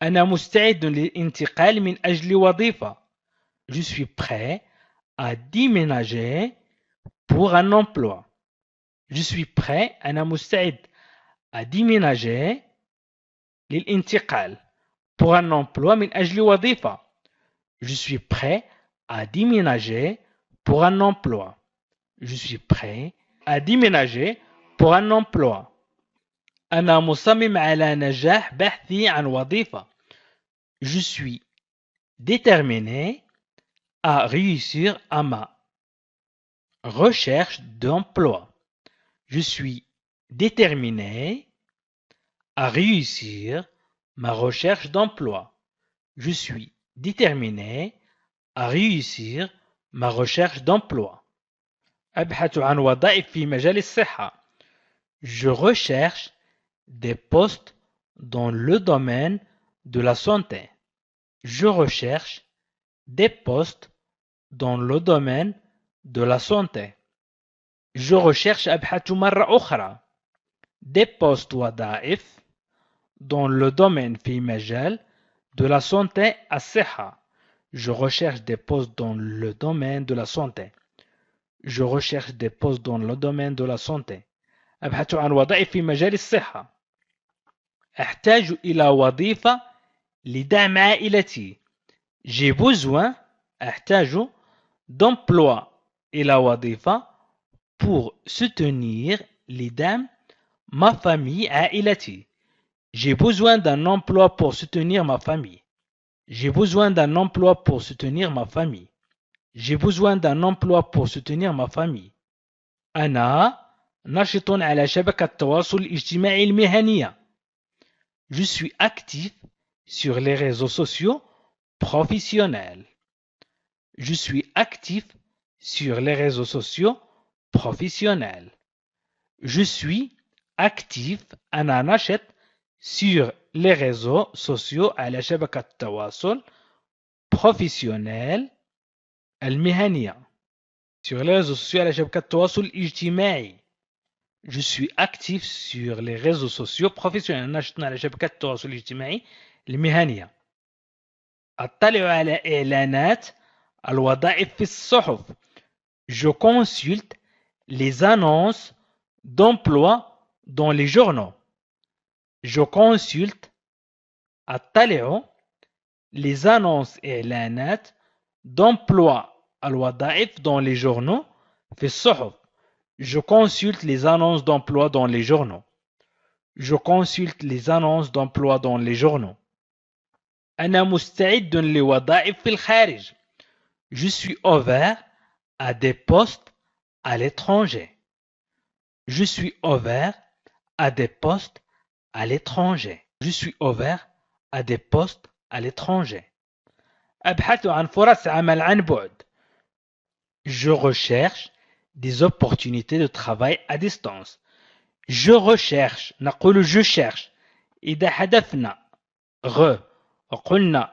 أنا مستعد للانتقال من أجل وظيفة. Je suis prêt à déménager pour un emploi. Je suis prêt أنا مستعد à déménager للانتقال pour un emploi من أجل وظيفة. Je suis prêt à déménager pour un emploi. Je suis prêt à déménager pour un emploi. أنا مصمم على نجاح بحثي عن وظيفة. Je suis déterminé à réussir à ma recherche d'emploi. Je suis déterminé à réussir ma recherche d'emploi. Je suis déterminé à réussir ma recherche d'emploi. أبحث عن وظائف في مجال الصحة. Je recherche des postes dans le domaine de la santé. Je recherche des postes dans le domaine de la santé. Je recherche أبحث مرة أخرى des postes وظائف dans le domaine في مجال de la santé الصحة. Je recherche des postes dans le domaine de la santé. Je recherche des postes dans le domaine de la santé. أبحث عن وظائف في مجال الصحة. أحتاج إلى وظيفة لدعم عائلتي. J'ai besoin أحتاج d'emploi إلى وظيفة pour soutenir لدعم ma famille عائلتي. J'ai besoin d'un emploi pour soutenir ma famille. J'ai besoin d'un emploi pour soutenir ma famille. J'ai besoin d'un emploi pour soutenir ma famille. أنا نشط على شبكة التواصل الاجتماعي المهنية. Je suis actif sur les réseaux sociaux professionnels. Je suis actif sur les réseaux sociaux professionnels. Je suis actif أنا نشط sur les réseaux sociaux على شبكة التواصل professionnel المهنية. Sur les réseaux sociaux على شبكة التواصل الاجتماعي. Je suis actif sur les réseaux sociaux professionnels. نشط على شبكة التواصل الاجتماعي المهنية. أطلع على إعلانات الوظائف في الصحف. Je consulte les annonces d'emploi dans les journaux. Je consulte أطلع les annonces إعلانات d'emploi الوظائف dans les journaux في الصحف. Je consulte les annonces d'emploi dans les journaux. Je consulte les annonces d'emploi dans les journaux. أنا مستعد لوظائف في الخارج. Je suis ouvert à des postes à l'étranger. Je suis ouvert à des postes à l'étranger. Je suis ouvert à des postes à l'étranger. أبحث عن فرص عمل عن بعد. Je recherche des opportunités de travail à distance. Je recherche نقول je cherche. إذا حذفنا وقلنا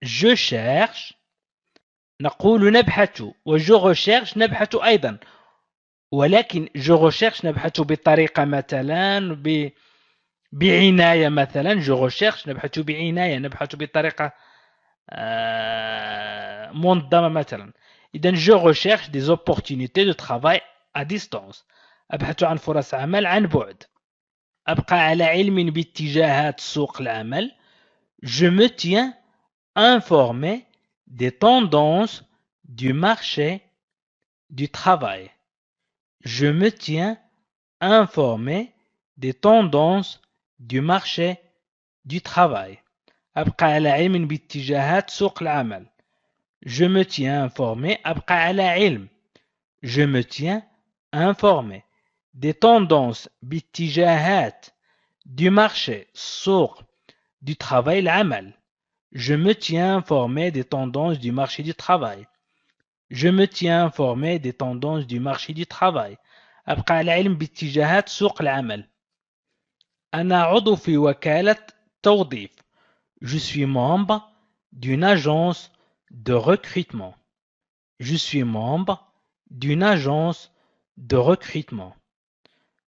je cherche نقول نبحث و je recherche نبحث أيضا ولكن je recherche نبحث بطريقة مثلا بعناية مثلا je recherche نبحث بعناية نبحث بطريقة منظمة مثلا. إذن je recherche des opportunités de travail à distance. أبحث عن فرص عمل عن بعد. أبقى على علم باتجاهات سوق العمل. Je me tiens informé des tendances du marché du travail. Je me tiens informé des tendances du marché du travail. أبقى على علم باتجاهات سوق العمل. Je me tiens informé. أبقى على علم. Je me tiens informé des tendances باتجاهات du marché سوق du travail العمل. Je me tiens informé des tendances du marché du travail. Je me tiens informé des tendances du marché du travail. أبقى على علم باتجاهات سوق العمل. أنا عضو في وكالة توظيف. Je suis membre d'une agence de recrutement. Je suis membre d'une agence de recrutement.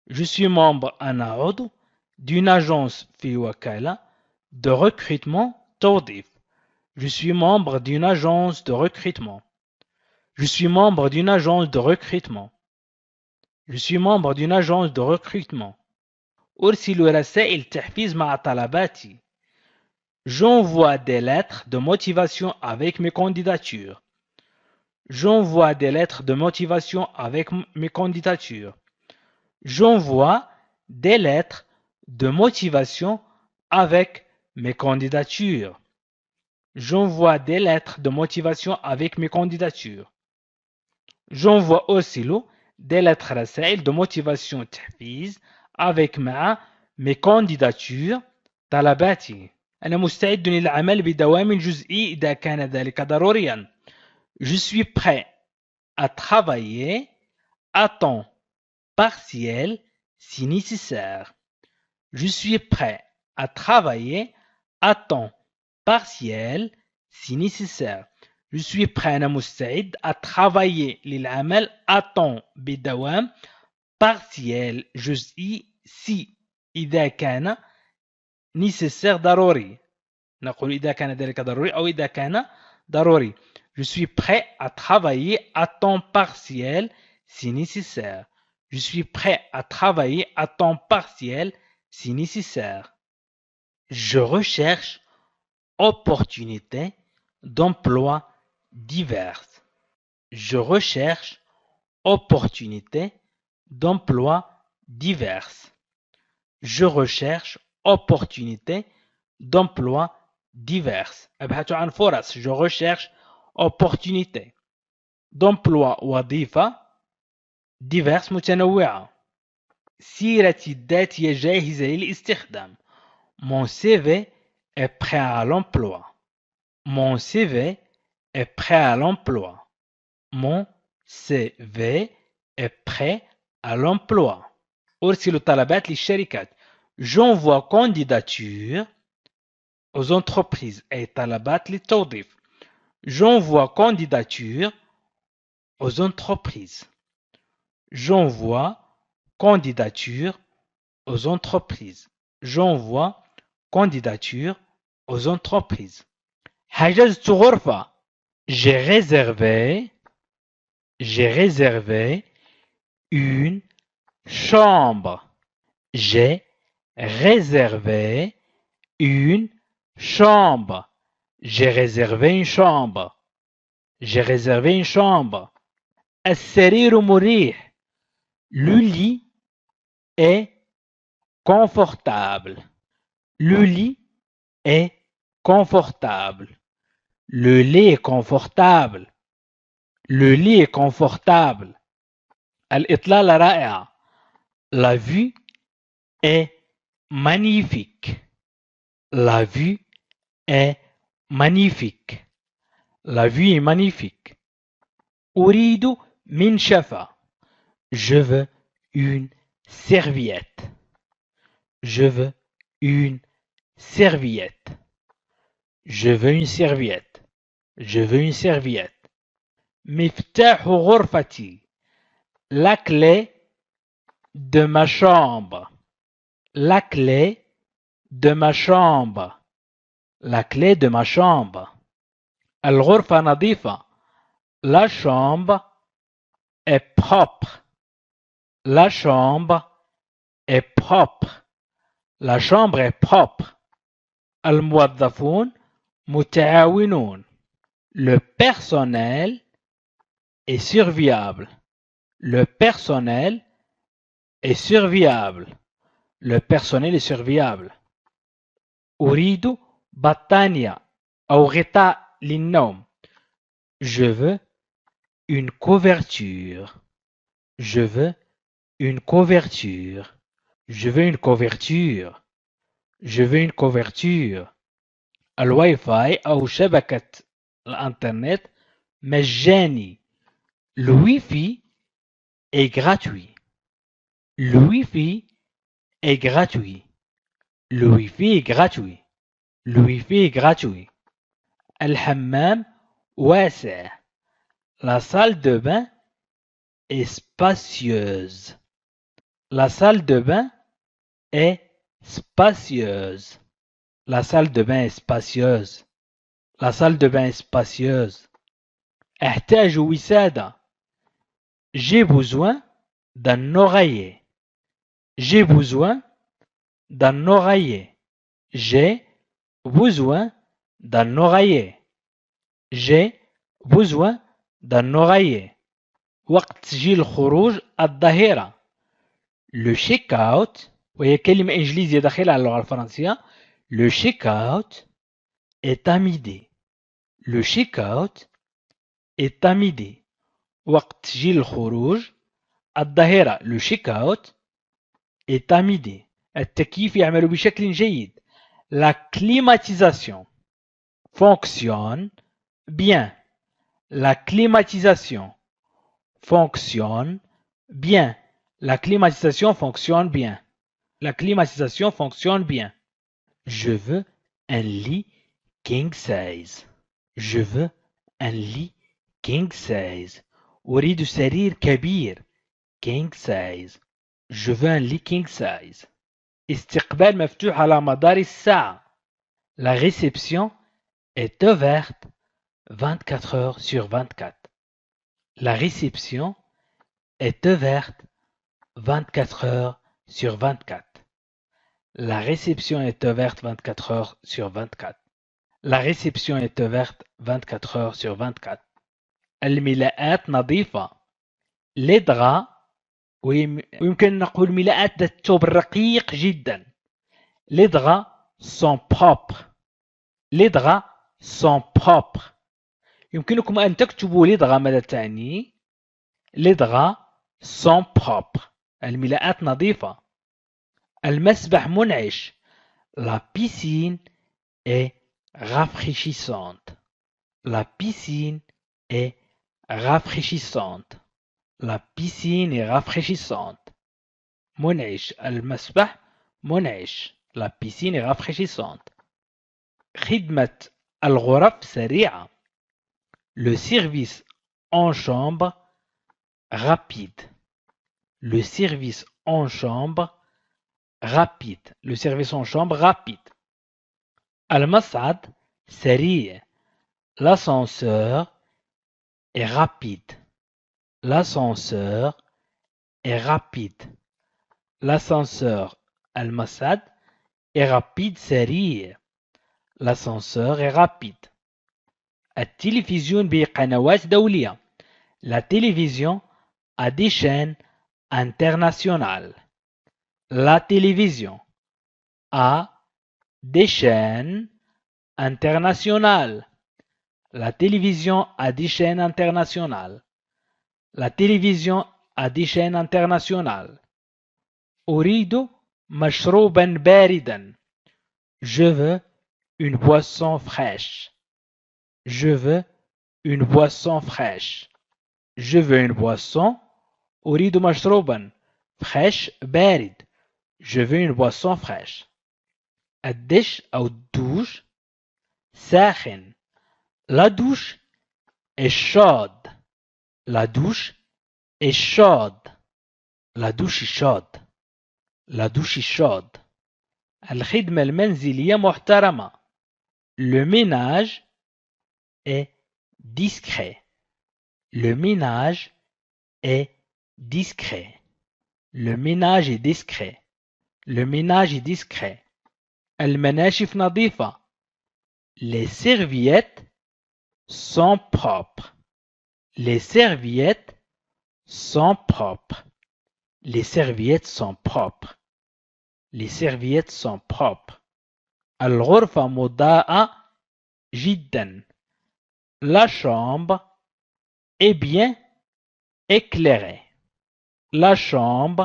Je suis membre أنا عضو d'une agence في وكالة de recrutement توظيف. Je suis membre d'une agence de recrutement. Je suis membre d'une agence de recrutement. Je suis membre d'une agence de recrutement. أرسل رسائل تحفيز مع طلباتي. J'envoie des lettres de motivation avec mes candidatures. J'envoie des lettres de motivation avec mes candidatures. J'envoie des lettres de motivation avec mes candidatures. J'envoie des lettres de motivation avec mes candidatures. J'envoie aussi des lettres رسائل de motivation تحفيز avec mes candidatures طلباتي. أنا مستعد للعمل بدوام جزئي إذا كان ذلك ضروريا. Je suis prêt à travailler à temps partiel si nécessaire. Je suis prêt à travailler à temps partiel si nécessaire. Je suis prêt أنا مستعد à travailler للعمل à temps بدوام partiel جزئي si إذا كان nécessaire ضروري. نقول إذا كان ذلك ضروري أو إذا كان ضروري. Je suis prêt à travailler à temps partiel si nécessaire. Je suis prêt à travailler à temps partiel si nécessaire. Je recherche opportunités d'emploi diverses. Je recherche opportunités d'emploi diverses. Je recherche opportunités d'emploi diverses. أبحث عن فرص. Je recherche opportunités d'emploi وظيفة diverses متنوعة. سيرتي الذاتية جاهزة للاستخدام. Mon CV est prêt à l'emploi. Mon CV est prêt à l'emploi. Mon CV est prêt à l'emploi. أرسل طلبات للشركات. J'envoie candidature aux entreprises. أي طلبات للتوظيف. J'envoie candidature aux entreprises. J'envoie candidature aux entreprises. J'envoie candidature aux entreprises. حجزت غرفة. J'ai réservé une chambre. J'ai réservé une chambre. J'ai réservé une chambre. J'ai réservé une chambre. السرير مريح. Le lit est confortable. Le lit est confortable. Le lit est confortable. Le lit est confortable. الإطلالة رائعة. La vue est magnifique. La vue est magnifique. La vue est magnifique. أريد منشفة. Je veux une serviette. Je veux une serviette. Je veux une serviette. Je veux une serviette. مفتاح غرفتي. La clé de ma chambre. La clé de ma chambre. La clé de ma chambre. الغرفة نظيفة. La chambre est propre. La chambre est propre. La chambre est propre. الموظفون متعاونون. Le personnel est serviable. Le personnel est serviable. Le personnel est serviable. أريد بطانية أو غطاء للنوم. Je veux une couverture. Je veux une couverture. Je veux une couverture. Je veux une couverture. الواي فاي أو شبكة الإنترنت مجاني. Le Wi-Fi est gratuit. Le Wi-Fi est gratuit. Le Wi-Fi est gratuit. Le Wi-Fi est gratuit. الحمام واسع. La salle de bain est spacieuse. La salle de bain est spacieuse. La salle de bain est spacieuse. La salle de bain est spacieuse. أحتاج وسادة. J'ai besoin d'un oreiller. J'ai besoin d'un oreiller. J'ai besoin d'un oreiller. J'ai besoin d'un oreiller. وقت تسجيل الخروج الظهيرة. Le check-out وهي كلمة إنجليزية داخلة على اللغة الفرنسية. Le check-out est à midi. Le check-out est à midi. وقت تسجيل الخروج الظهيرة. Le check-out est à midi. التكييف يعمل بشكل جيد. La climatisation fonctionne bien. La climatisation fonctionne bien. La climatisation fonctionne bien. La climatisation fonctionne bien. Je veux un lit king size. Je veux un lit king size. أريد سرير كبير king size. Je veux un lit king size. استقبال مفتوح على مدار الساعة. La réception est ouverte 24 heures sur 24. La réception est ouverte 24 heures sur 24. La réception est ouverte 24 heures sur 24. La réception est ouverte 24 heures sur 24. الملاءات نظيفة. Les draps ويمكن نقول ملاءات ذات الثوب الرقيق جدا. Les draps sont propres. Les draps sont propres. يمكنكم أن تكتبوا les draps ماذا تعني. Les draps sont propres. الملاءات نظيفة. المسبح منعش. La piscine est rafraîchissante. La piscine est rafraîchissante. La piscine est rafraîchissante. منعش. المسبح منعش. La piscine est rafraîchissante. خدمة الغرف سريعة. Le service en chambre rapide. Le service en chambre rapide. Le service en chambre rapide. المصعد سريع. L'ascenseur est rapide. L'ascenseur est rapide. L'ascenseur المصعد est rapide سريع. L'ascenseur est rapide. التلفزيون بقنوات دولية. La télévision a des chaînes internationales. La télévision a des chaînes internationales. La télévision a des chaînes internationales. La télévision a des chaînes internationales. أريد مشروبا باردا. Je veux une boisson fraîche. Je veux une boisson fraîche. Je veux une boisson. أريد مشروبا fraîche بارد. Je veux une boisson fraîche. الدش أو الدوش ساخن. La douche est chaude. La douche est chaude. La douche est chaude. La douche est chaude. الخدمة المنزلية محترمة. Le ménage est discret. Le ménage est discret. Le ménage est discret. Le ménage est discret. المناشف نظيفة. Les serviettes sont propres. Les serviettes sont propres. Les serviettes sont propres. Les serviettes sont propres. الغرفة مضاءة جدا. La chambre est bien éclairée. La chambre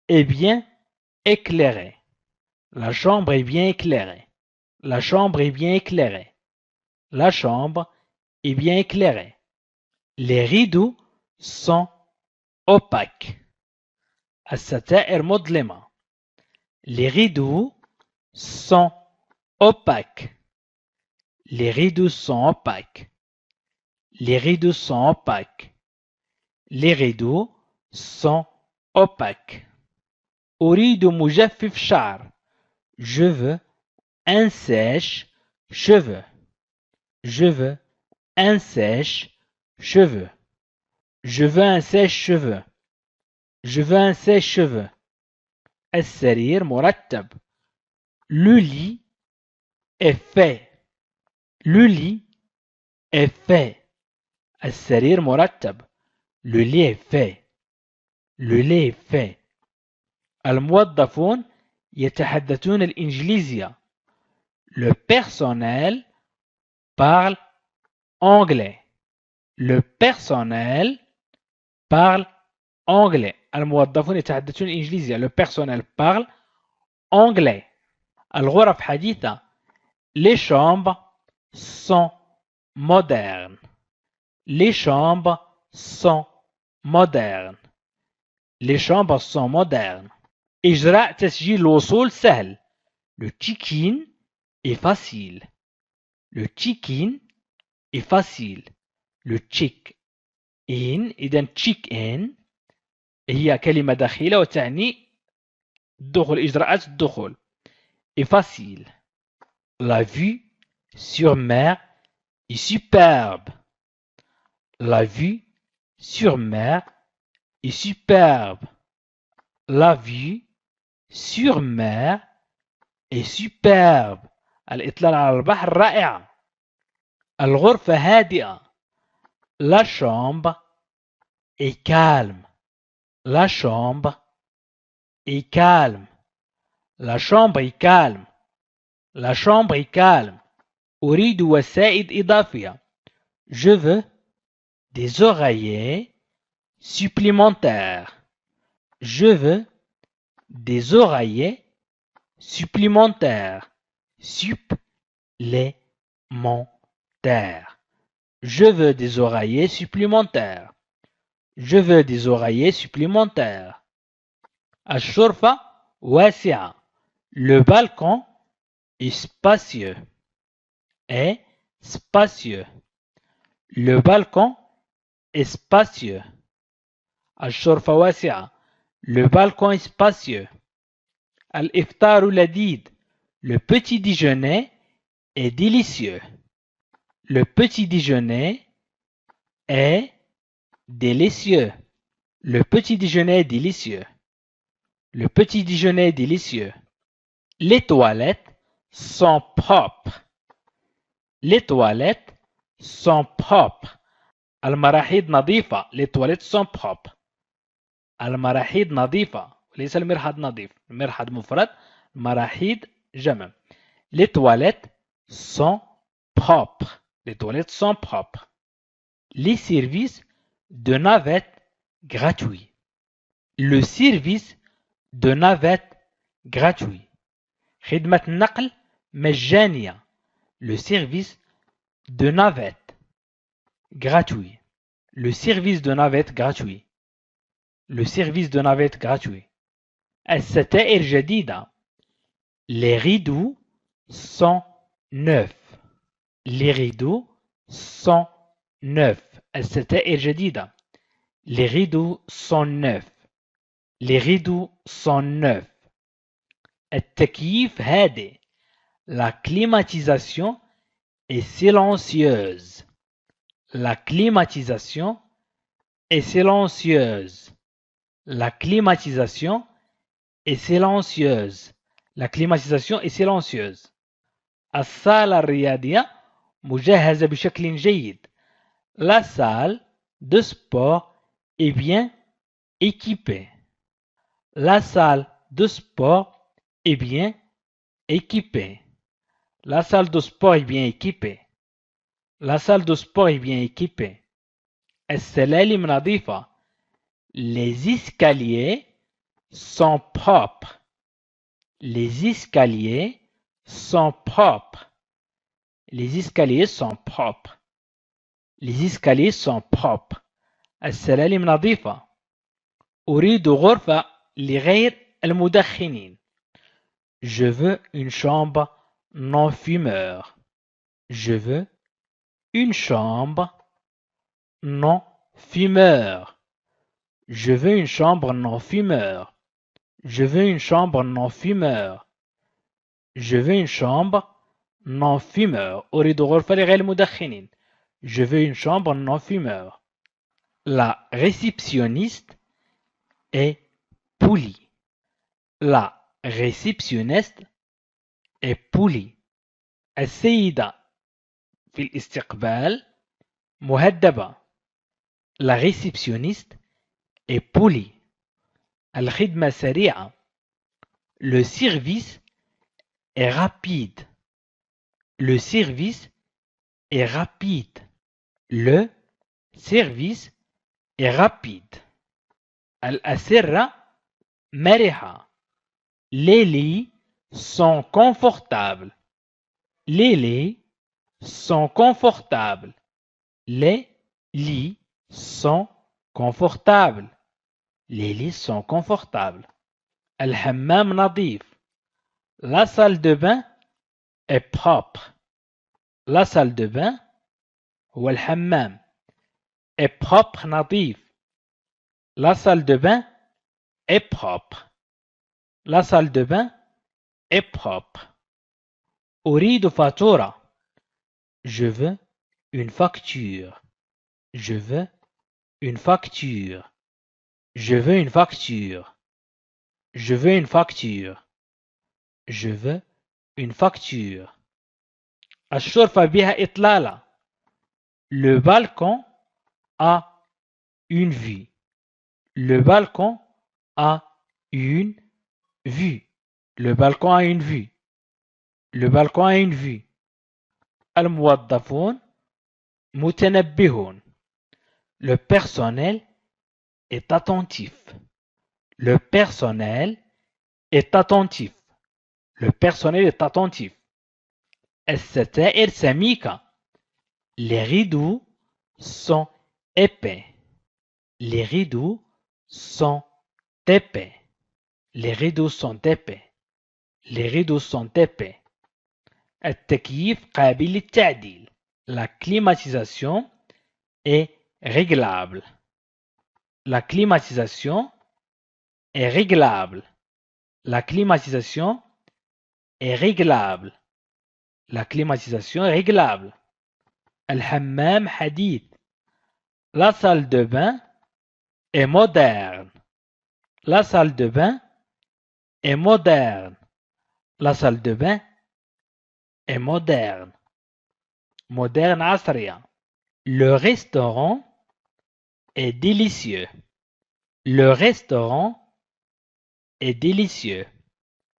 est bien éclairée. La chambre est bien éclairée. La chambre est bien éclairée. La chambre est bien éclairée. Les rideaux sont opaques. الستائر مظلمة. Les rideaux sont opaques. Les rideaux sont opaques. Les rideaux sont opaques. Les rideaux sont opaques. أريد مجفف شعر. Je veux un sèche-cheveux. Je veux un sèche-cheveux. Je veux un sèche-cheveux. Je veux un sèche-cheveux. السرير مرتب. Le lit est fait. Le lit est fait. السرير مرتب. Le lit est fait. Le lit est fait. الموظفون يتحدثون الإنجليزية. Le personnel parle anglais. Le personnel parle anglais. الموظفون يتحدثون الإنجليزية. Le personnel parle anglais. الغرف حديثة. Les chambres sont modernes. Les chambres sont modernes. Les chambres sont modernes. إجراء تسجيل الوصول سهل. Le check-in est facile. Le check-in est facile. Le check-in إذا check-in هي كلمة دخيلة وتعني دخول إجراءات الدخول. est facile. La vue sur mer est superbe. La vue sur mer est superbe. La vue sur mer est superbe. الإطلال على البحر رائعة. الغرفة هادئة. La chambre est calme. La chambre est calme. La chambre est calme. La chambre est calme. أريد وسائد إضافية. Je veux des oreillers supplémentaires. Je veux des oreillers supplémentaires. Supplémentaires. Je veux des oreillers supplémentaires. Je veux des oreillers supplémentaires. الشرفة واسعة. Le balcon est spacieux. Est spacieux. Le balcon est spacieux. الشرفة واسعة. Le balcon est spacieux. الإفطار لذيذ. Le petit déjeuner est délicieux. Le petit déjeuner est délicieux. Le petit déjeuner est délicieux. Le petit déjeuner est délicieux. Les toilettes sont propres. Les toilettes sont propres. المراحيض نظيفة. Les toilettes sont propres. المراحيض نظيفة. ليس المرحاض نظيف. المرحاض مفرد. المراحيض جمع. Les toilettes sont propres. Les toilettes sont propres. Les services de navette gratuits. Le service de navette gratuit. خدمة النقل مجانية. Le service de navette gratuit. Le service de navette gratuit. Le service de navette gratuit. الستائر جديدة. Les rideaux sont neufs. Les rideaux sont neufs. الستائر جديدة. Les rideaux sont neufs. Les rideaux sont neufs. التكييف هادئ. La climatisation est silencieuse. La climatisation est silencieuse. La climatisation est silencieuse. La climatisation est silencieuse. الصالة الرياضية مجهزة بشكل جيد. La salle de sport est bien équipée. La salle de sport est bien équipée. La salle de sport est bien équipée. La salle de sport est bien équipée. السلالم نظيفة. Les escaliers sont propres. Les escaliers sont propres. Les escaliers sont propres. Les escaliers sont propres. السلالم نظيفة. أريد غرفة لغير المدخنين. Je veux une chambre non fumeur. Je veux une chambre non fumeur. Je veux une chambre non fumeur. Je veux une chambre non fumeur. Je veux une chambre non fumeur. أريد غرفة لغير المدخنين. Je veux une chambre non fumeur. La réceptionniste est polie. La réceptionniste est polie. السيدة في الاستقبال مهذبة. La réceptionniste est polie. الخدمة سريعة. Le service est rapide. Le service est rapide. Le service est rapide. الأسرة مرحة. Les lits sont confortables. Les lits sont confortables. Les lits sont confortables. Les lits sont confortables. الحمام نظيف. La salle de bain est propre. La salle de bain هو الحمام est propre نظيف. La salle de bain est propre. La salle de bain est propre. أريد فاتورة. Je veux une facture. Je veux une facture. Je veux une facture. Je veux une facture. Je veux une facture. الشرفة بها إطلالة. Le balcon a une vue. Le balcon a une vue. Le balcon a une vue. Le balcon a une vue. الموظفون متنبهون. Le personnel est attentif. Le personnel est attentif. Le personnel est attentif. الستائر سميكة. Les rideaux sont épais. Les rideaux sont épais. Les rideaux sont épais. Les rideaux sont épais. التكييف قابل للتعديل. La climatisation est réglable. La climatisation est réglable. La climatisation est réglable. La climatisation est réglable. الحمام حديث. La salle de bain est moderne. La salle de bain est moderne. La salle de bain est moderne. Moderne عصرية. Le restaurant est délicieux. Le restaurant est délicieux.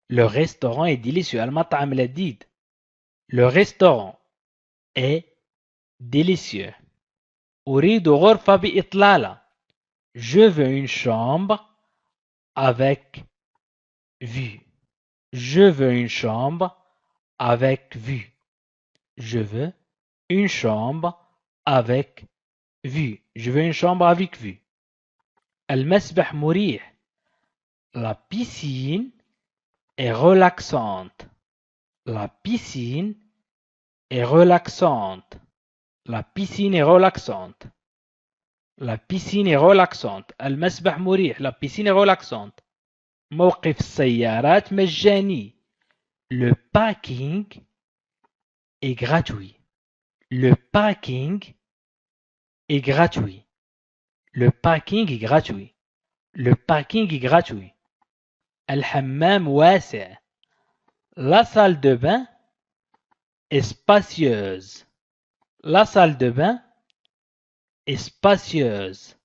Le restaurant est délicieux. المطعم لذيذ. Le restaurant est délicieux. أريد غرفة بإطلالة. Je veux une chambre avec vue. Je veux une chambre avec vue. Je veux une chambre avec vue. Je veux une chambre avec vue. المسبح مريح. La piscine est relaxante. La piscine est relaxante. La piscine est relaxante. La piscine est relaxante. المسبح مريح. La piscine est relaxante. موقف السيارات مجاني. Le parking est gratuit. Le parking est gratuit. Le parking est gratuit. Le parking est gratuit. الحمام واسع. La salle de bain est spacieuse. La salle de bain est spacieuse.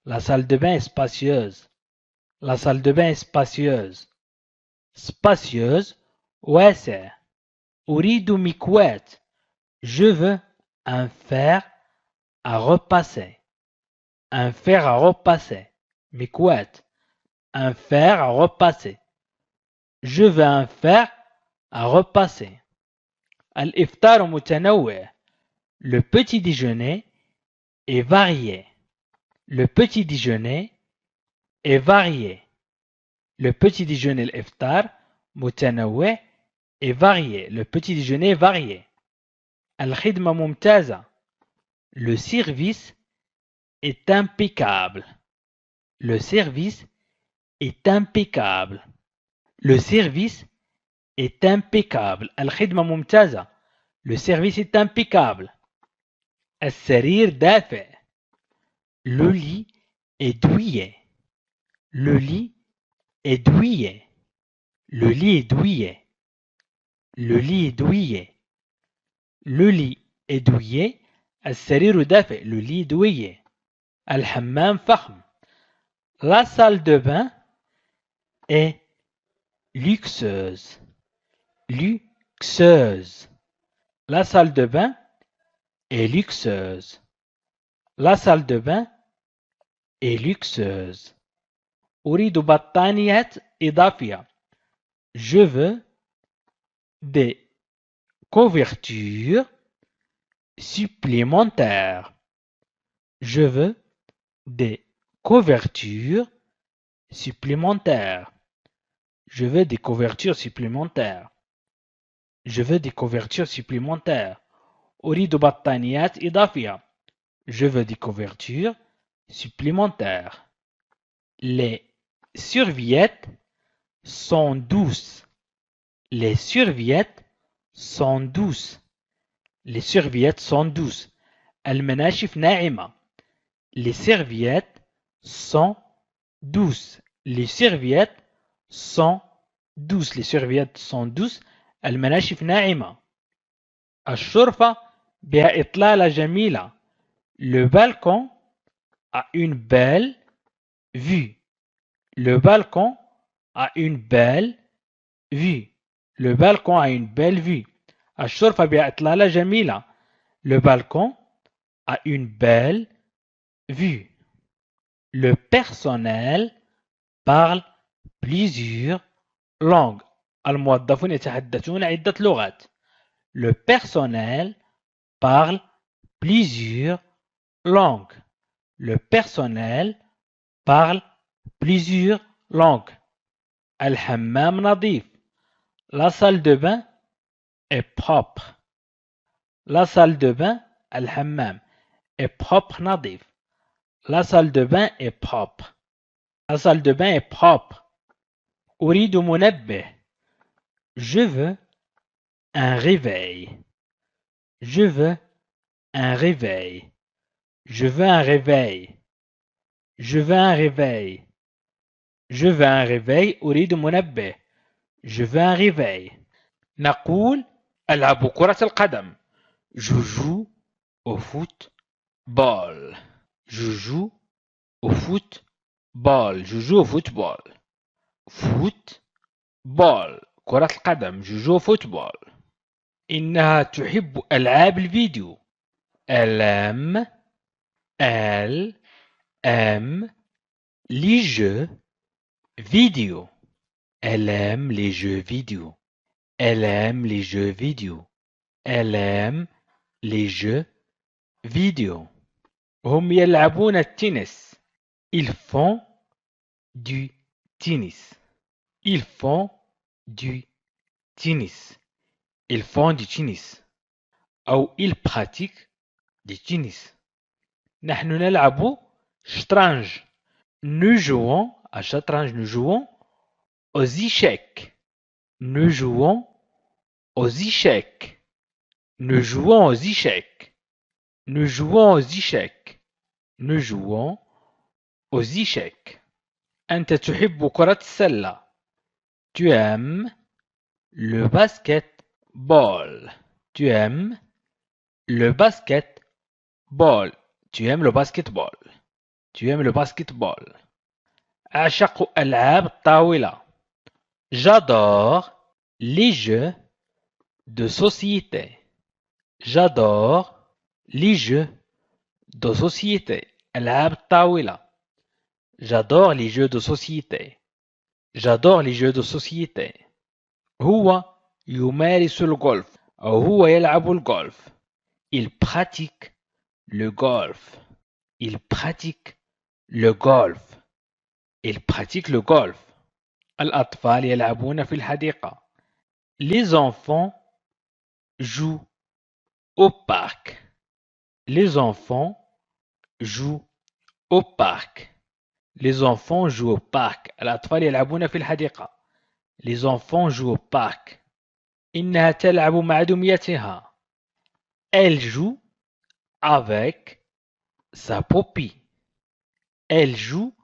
La salle de bain est spacieuse. La salle de bain est spacieuse. Spacieuse. واسع. أريد مكواة. Je veux un fer à repasser. Un fer à repasser. مكواة. Un fer à repasser. Je veux un fer à repasser. الإفطار متنوع. Le petit déjeuner est varié. Le petit déjeuner est varié. Le petit déjeuner الإفطار متنوع est varié. Le petit déjeuner est varié. الخدمة ممتازة. Le service est impeccable. Le service est impeccable. Le service est impeccable. الخدمة ممتازة. Le service est impeccable. السرير دافئ. Le lit est douillet. Le lit est douillet. Le lit est douillet. Le lit est douillet. Le lit est douillet. السرير دافئ. Le lit est douillet. الحمام فخم. La salle de bain est luxueuse. Luxueuse. La salle de bain est luxueuse. La salle de bain est luxueuse. أريد بطانية إضافية. Je veux des couvertures supplémentaires. Je veux des couvertures supplémentaires. Je veux des couvertures supplémentaires. Je veux des couvertures supplémentaires. أريد بطانيات إضافية. Je veux des couvertures supplémentaires. Les serviettes sont douces. Les serviettes sont douces. Les serviettes sont douces. المناشف ناعمة. Les serviettes sont douces. Les serviettes sont douces. Les serviettes sont douces. المناشف ناعمة. الشرفة بها إطلالة جميلة. Le balcon a une belle vue. Le balcon a une belle vue. Le balcon a une belle vue. الشرفة بها إطلالة جميلة. Le balcon a une belle vue. Le personnel parle plusieurs langues. الموظفون يتحدثون عدة لغات. Le personnel parle plusieurs langues. Le personnel parle plusieurs langues. الحمام نظيف. La salle de bain est propre. La salle de bain, الحمام, est propre نظيف. La salle de bain est propre. La salle de bain est propre. أريد منبه. Je veux un réveil. Je veux un réveil. Je veux un réveil. Je veux un réveil. Je veux un réveil. أريد منبه. Je veux un réveil. نقول ألعب كرة القدم. Je joue au football. Je joue au football. Je joue au football. Football. كرة القدم. Je joue au football. إنها تحب ألعاب الفيديو. Elle aime les jeux vidéo. Elle aime les jeux vidéo. Elle aime les jeux vidéo. Elle aime les jeux vidéo. هم يلعبون التنس. Ils font du tennis. Ils font du tennis. Ils font du tennis. أو ils pratiquent du tennis. نحن نلعب شطرنج. Nous jouons à شطرنج. Nous jouons aux échecs. Nous jouons aux échecs. Nous jouons aux échecs. Nous jouons aux échecs. Nous jouons aux échecs. أنت تحب كرة السلة. Tu aimes le basketball. Tu aimes le basketball. Tu aimes le basketball. Tu aimes le basketball. أعشق ألعاب الطاولة. J'adore les jeux de société. J'adore les jeux de société. ألعاب الطاولة. J'adore les jeux de société. J'adore les jeux de société. هو يمارس الغولف. أو هو يلعب الغولف. Il pratique le golf. Il pratique le golf. Il pratique le golf. الأطفال يلعبون في الحديقة. Les enfants jouent au parc. Les enfants jouent au parc. Les enfants jouent au parc. الأطفال يلعبون في الحديقة. Les enfants jouent au parc. إنها تلعب مع دميتها. Elle joue avec sa poupée. Elle joue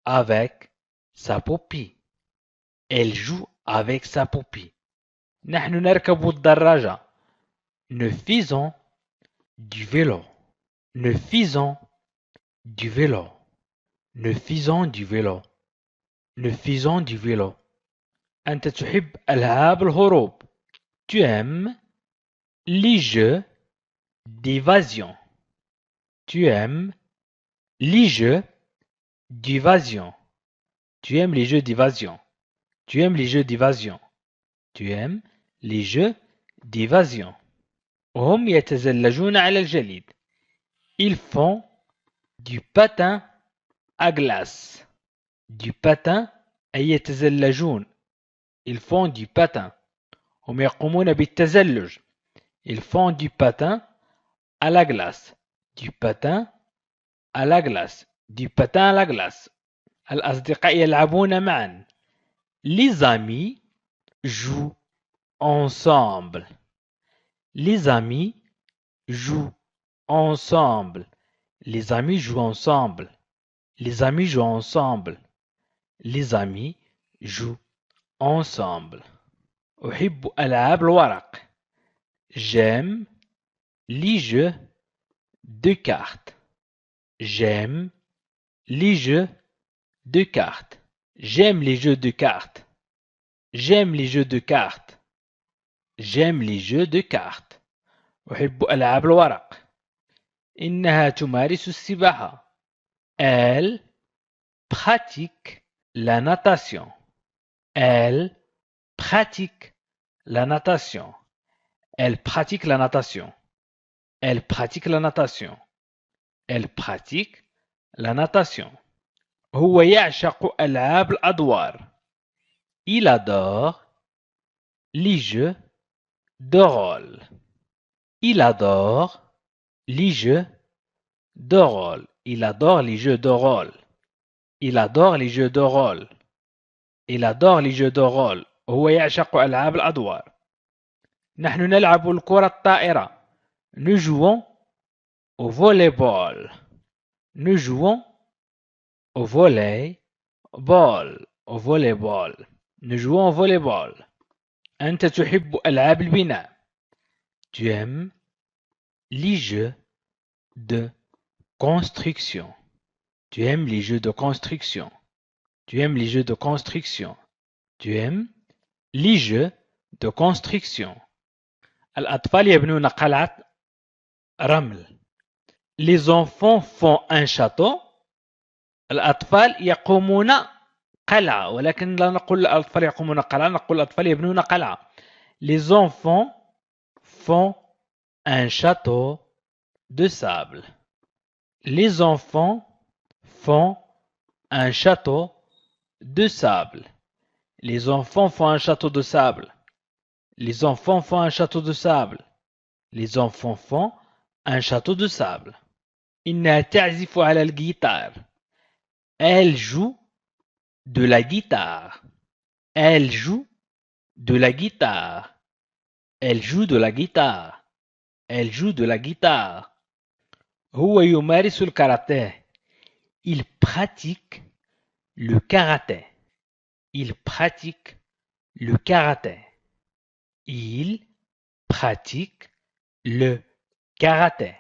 avec sa poupée. Elle joue avec sa poupée. نحن نركب الدراجة. Nous faisons du vélo. Nous faisons du vélo. Nous faisons du vélo. Nous faisons du vélo. أنت تحب ألعاب الهروب. Tu aimes les jeux d'évasion. Tu aimes les jeux d'évasion. Tu aimes les jeux d'évasion. Tu aimes les jeux d'évasion. Tu aimes les jeux d'évasion. هم يتزلجون على الجليد. Ils font du patin à glace. Du patin أي يتزلجون. Ils font du patin. هم يقومون بالتزلج. Ils font du patin à la glace. Du patin à la glace. Du patin à la glace. الأصدقاء يلعبون معا. Les amis jouent ensemble. Les amis jouent ensemble. Les amis jouent ensemble. Les amis jouent ensemble. Les amis jouent ensemble. أحب ألعاب الورق. J'aime les jeux de cartes. J'aime les jeux de cartes. J'aime les jeux de cartes. J'aime les jeux de cartes. J'aime les jeux de cartes. أحب ألعاب الورق. إنها تمارس السباحة. Elle pratique la natation. Elle pratique la natation. Elle pratique la natation. Elle pratique la natation. Elle pratique la natation. هو يعشق ألعاب الأدوار. Il adore les jeux de rôle. Il adore les jeux de rôle. Il adore les jeux de rôle. Il adore les jeux de rôle. Il adore les jeux de rôle. هو يعشق ألعاب الأدوار. نحن نلعب الكرة الطائرة. Nous jouons au volleyball. Nous jouons au volleyball. Au volleyball. Nous jouons au volleyball. أنت تحب ألعاب البناء. Tu aimes les jeux de construction. Tu aimes les jeux de construction. Tu aimes les jeux de construction. Tu aimes les jeux de construction. الأطفال يبنون قلعة رمل. Les enfants font un château. الأطفال يقومون قلعة ولكن لا نقول الأطفال يقومون قلعة نقول الأطفال يبنون قلعة. Les enfants font un château de sable. Les enfants font un château de sable. Les enfants font un château de sable. Les enfants font un château de sable. Les enfants font un château de sable. إنها تعزف على الجيتار. Elle joue de la guitare. Elle joue de la guitare. Elle joue de la guitare. Elle joue de la guitare. هو يمارس الكاراتيه. Il pratique le karaté. Il pratique le karaté. Il pratique le karaté.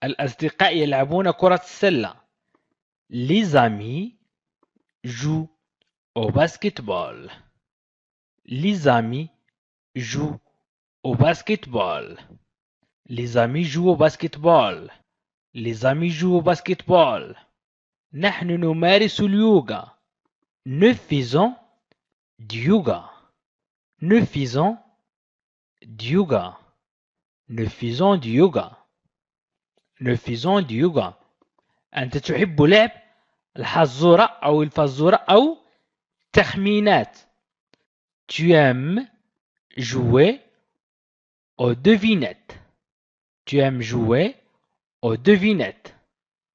الأصدقاء يلعبون كرة السلة. Les amis jouent au basketball. Les amis jouent au basketball. Les amis jouent au basketball. Les amis jouent au basketball. نحن نمارس اليوغا. Nous faisons du yoga. Nous faisons du yoga. Nous faisons du yoga. Nous faisons du yoga. أنت تحب لعب الحزورة أو الفزورة أو تخمينات. Tu aimes jouer aux devinettes. Tu aimes jouer aux devinettes.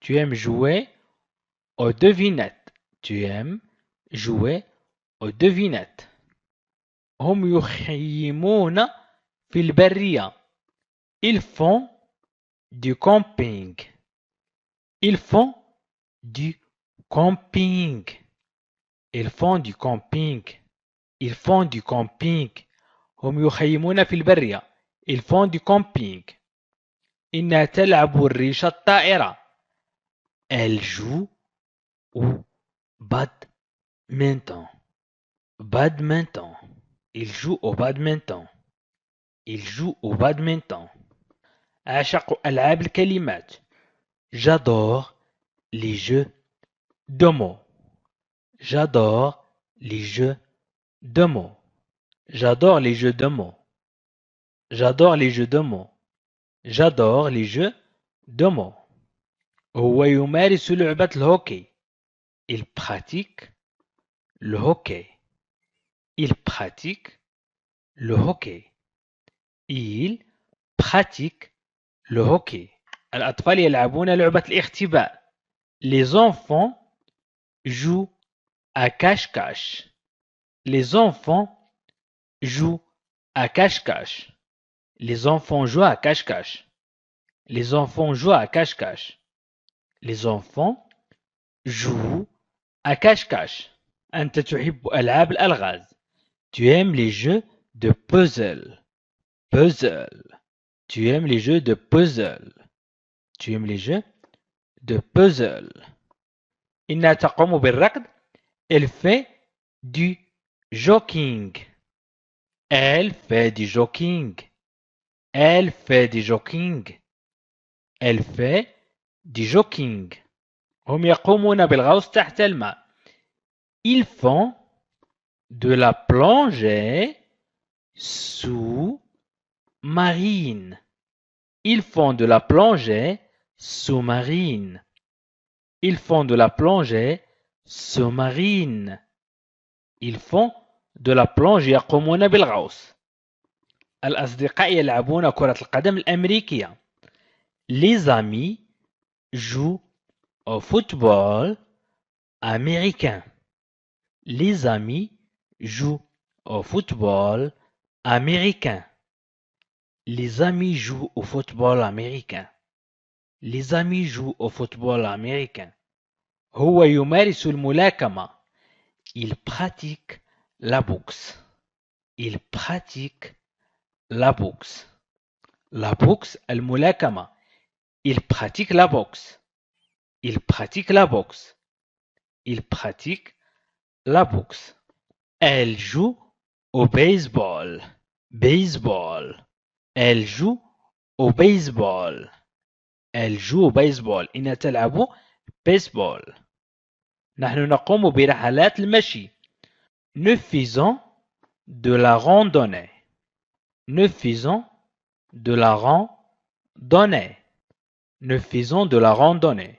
Tu aimes jouer aux devinettes. Tu aimes jouer aux devinettes. هم يخيمون في البرية. Ils font du camping. Ils font du camping. Ils font du camping. Ils font du camping. هم يخيمون في البرية. Ils font du camping. إنها تلعب الريشة الطائرة. Elle joue au badminton. Badminton. Il joue au badminton. Il joue au badminton. أعشق ألعاب الكلمات. J'adore les jeux de mots. J'adore les jeux de mots. J'adore les jeux de mots. J'adore les jeux de mots. J'adore les jeux de mots. هو يمارس لعبة الهوكي. Il pratique le hockey. Il pratique le hockey. Il pratique le hockey. الأطفال يلعبون لعبة الاختباء. Les enfants jouent à cache-cache. Les enfants jouent à cache-cache. Les enfants jouent à cache-cache. Les enfants jouent à cache-cache. Les enfants jouent à cache-cache. أنت تحب ألعاب الألغاز. Tu aimes les jeux de puzzle. Puzzle. Tu aimes les jeux de puzzle. Tu aimes les jeux de puzzle. إنها تقوم بالركض. Elle fait du jogging. Elle fait du jogging. Elle fait du jogging. Elle fait du jogging. هم يقومون بالغوص تحت الماء. Ils font de la plongée sous-marine. Ils font de la plongée sous-marine. Ils font de la plongée sous-marine. Ils font de la plongée يقومون بالغوص. الأصدقاء يلعبون كرة القدم الأمريكية. Les amis jouent au football américain. Les amis jouent au football américain. Les amis jouent au football américain. Les amis jouent au football américain. هو يمارس الملاكمة. Il pratique la boxe. Il pratique la boxe. La boxe, الملاكمة. Il pratique la boxe. Il pratique la boxe. Il pratique la boxe. Elle joue au baseball. Baseball. Elle joue au baseball. Elle joue au baseball. إنها تلعب baseball. نحن نقوم برحلات المشي. Nous faisons de la randonnée. Nous faisons de la randonnée. Nous faisons de la randonnée.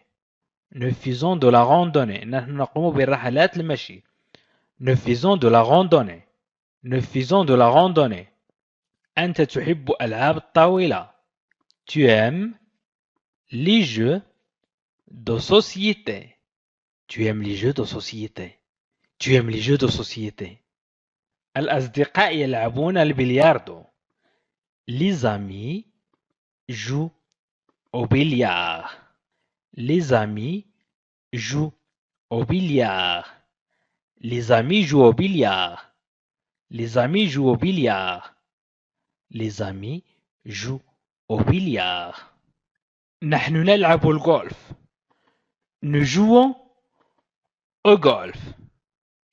Nous faisons de la randonnée. نحن نقوم برحلات المشي. Nous faisons de la randonnée. Nous faisons de la randonnée. أنت تحب ألعاب الطاولة. Tu aimes les jeux de société. Tu aimes les jeux de société. Tu aimes les jeux de société. الأصدقاء يلعبون البلياردو. Les amis jouent au billard. Les amis jouent au billard. Les amis jouent au billard. Les amis jouent au billard. Les amis jouent au billard. نحن نلعب الجولف. Nous jouons au golf.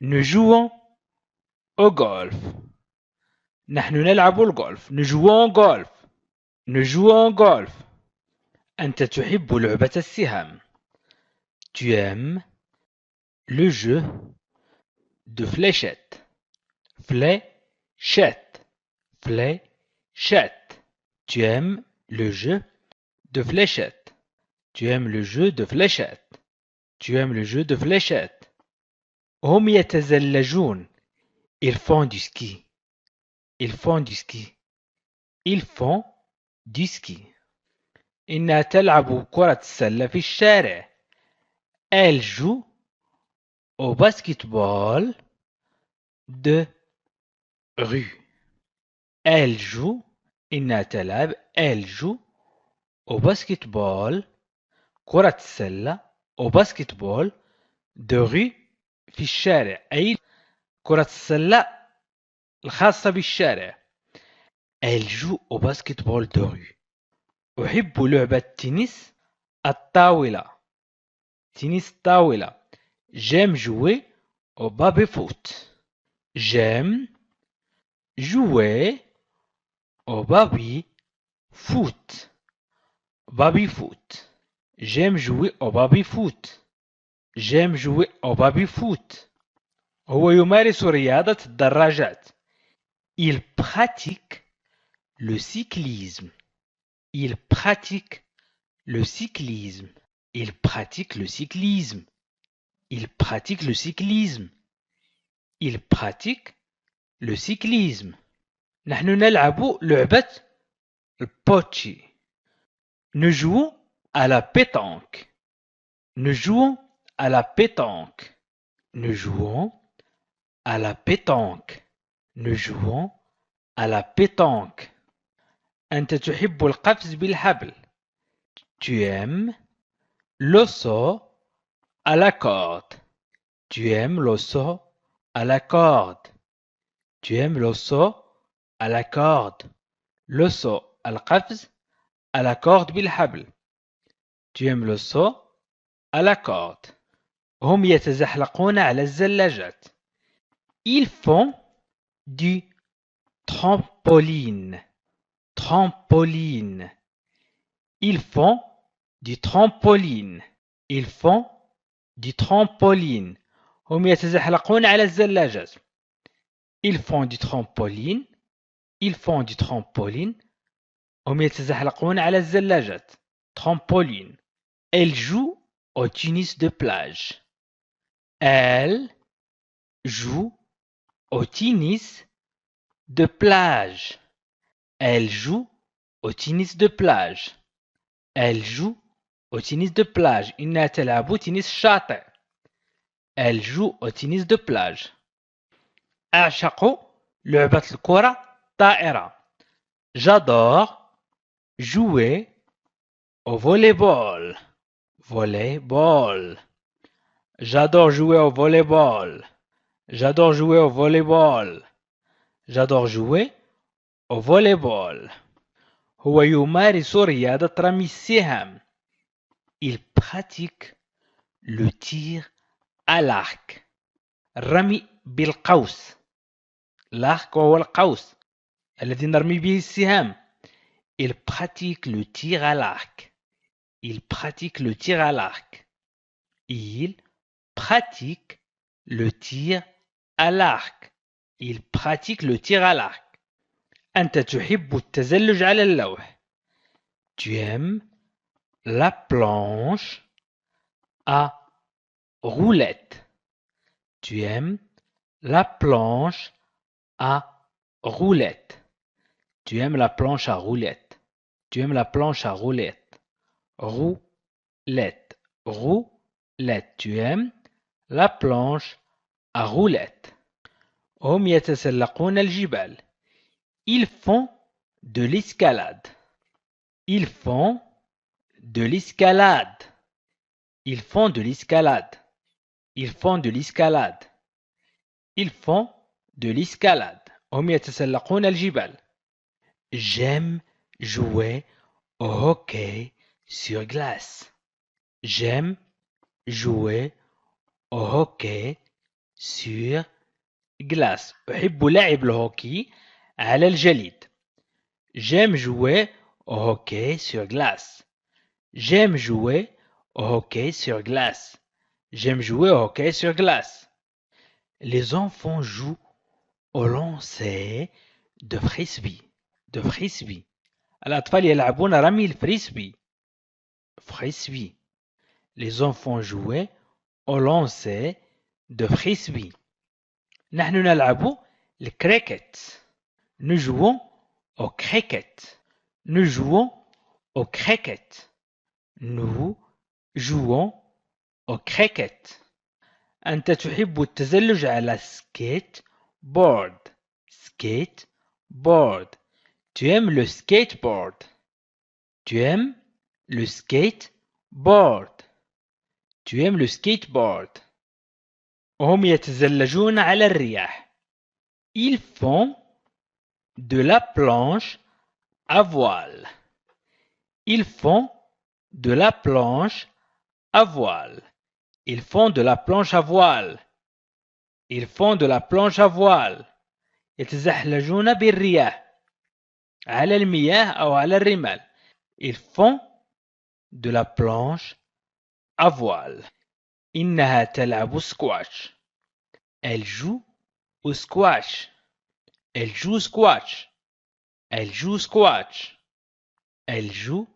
Nous jouons au golf. نحن نلعب الجولف. Nous jouons au golf. Nous jouons au golf. أنت تحب لعبة السهام. Tu aimes le jeu de fléchettes. Fléchette. Fléchette. Tu aimes le jeu de fléchettes. Tu aimes le jeu de fléchettes. Tu aimes le jeu de fléchettes. هم يتزلجون. Ils font du ski. Ils font du ski. Ils font du ski. إنها تلعب كرة السلة في الشارع. Elle joue au basketball de rue. Elle joue. إنها تلعب. Elle joue au basketball كرة السلة au basketball de rue في الشارع أي كرة السلة الخاصة بالشارع. Elle joue au basketball de rue. أحب لعبة تنس الطاولة. تنس الطاولة. J'aime jouer au baby-foot. J'aime jouer au baby-foot. Baby-foot. J'aime jouer au baby-foot. J'aime jouer au baby-foot. هو يمارس رياضة الدراجات. Il pratique le cyclisme. Il pratique le cyclisme. Il pratique le cyclisme. Il pratique le cyclisme. Il pratique le cyclisme. نحن نلعب لعبة البوتشي. Nous jouons à la pétanque. Nous jouons à la pétanque. Nous jouons à la pétanque. Nous jouons à la pétanque. أنت تحب القفز بالحبل. Tu aimes le saut à la corde. Tu aimes le saut à la corde. Tu aimes le saut à la corde. Le saut القفز à la corde بالحبل. Tu aimes le saut à la corde. هم يتزحلقون على الزلاجات. Ils font du trampoline. Trampoline. Ils font du trampoline. Ils font du trampoline. هم يتزحلقون على الزلاجات. Ils font du trampoline. Ils font du trampoline. هم يتزحلقون على الزلاجات. Trampoline. Elle joue au tennis de plage. Elle joue au tennis de plage. Elle joue au tennis de plage. Elle joue au tennis de plage. إنها تلعب تنس شاطئ. Elle joue au tennis de plage. أعشق لعبة الكرة الطائرة. J'adore jouer au volleyball. Volleyball. J'adore jouer au volleyball. J'adore jouer au volleyball. J'adore jouer au volleyball. هو يمارس رياضة رمي السهام. Il pratique le tir à l'arc. الرمي بالقوس. l'arc هو القوس الذي نرمي به السهام. Il pratique le tir à l'arc. Il pratique le tir à l'arc. Il pratique le tir à l'arc. Il pratique le tir à l'arc. أنت تحب التزلج على اللوح. Tu aimes la planche à roulettes. Tu aimes la planche à roulettes. Tu aimes la planche à roulettes. Tu aimes la planche à roulettes. Roulette. Roulette. Tu aimes la planche à roulettes. هم يتسلقون الجبال. Ils font de l'escalade. Ils font de l'escalade. Ils font de l'escalade. Ils font de l'escalade. Ils font de l'escalade. هم يتسلقون الجبال. J'aime jouer au hockey sur glace. J'aime jouer au hockey sur glace. أحب لعب الهوكي على الجليد. J'aime jouer au hockey sur glace. J'aime jouer au hockey sur glace. J'aime jouer au hockey sur glace. Les enfants jouent au lancer de frisbee. De frisbee. الأطفال يلعبون رمي الفريسبي. Frisbee. Les enfants jouaient au lancer de frisbee. نحن نلعب الكريكت. Nous jouons au cricket. Nous jouons au cricket. Nous jouons au cricket. أنت تحب التزلج على skate board. Skate board. Tu aimes le skateboard. Tu aimes le skateboard. Tu aimes le skateboard. هم يتزلجون على الرياح. Ils font de la planche à voile. Ils font de la planche à voile. Ils font de la planche à voile. Ils font de la planche à voile. يتزحلجون بالرياح على المياه أو على الرمال. Ils font de la planche à voile. إنها تلعب squash. Elle joue au squash. Elle joue squash. Elle joue squash. Elle joue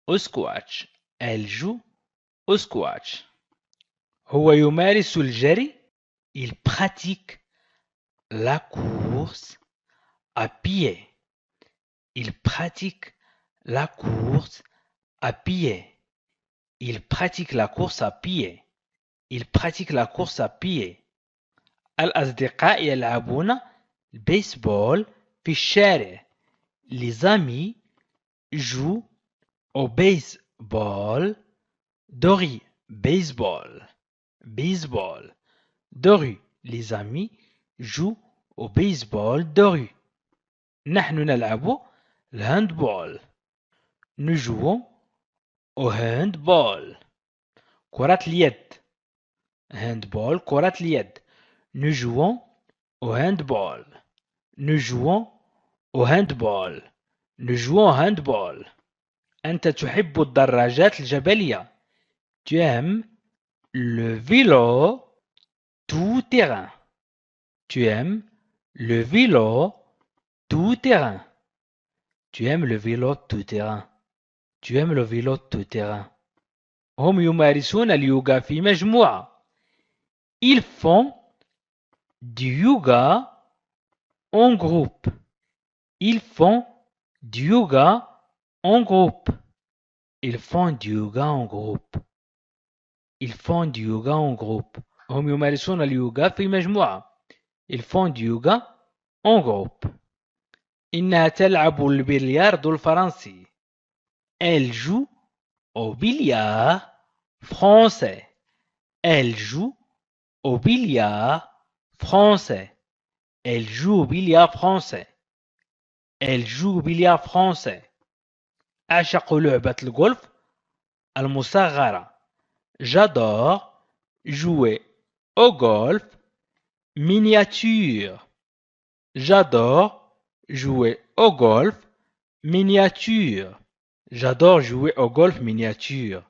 au squash. Elle joue au squash. هو يمارس الجري. Il pratique la course à pied. Il pratique la course à pied. Il pratique la course à pied. Il pratique la course à pied. الأصدقاء يلعبون البيسبول في الشارع. Les amis jouent au baseball de rue. Baseball. Baseball. De rue. Les amis jouent au baseball de rue. نحن نلعب الهاندبول. Nous jouons au handball. كرة اليد. Handball, كرة اليد. Nous jouons au handball. Nous jouons au handball. Nous jouons au handball. أنت تحب الدراجات الجبلية. Tu aimes le vélo tout-terrain. Tu aimes le vélo tout-terrain. Tu aimes le vélo tout-terrain. Tu aimes le vélo tout-terrain. هم يمارسون اليوغا في مجموعة. Ils font du yoga en groupe. Ils font du yoga en groupe. Ils font du yoga en groupe. Ils font du yoga en groupe. هم يمارسون اليوغا في مجموعة. Ils font du yoga en groupe. إنها تلعب البلياردو الفرنسي. Elle joue au billard français. Elle joue au billard français. Elle joue au billard français. Elle joue au billard français. أعشق لعبة الجولف المصغرة. J'adore jouer au golf miniature. J'adore jouer au golf miniature. J'adore jouer au golf miniature.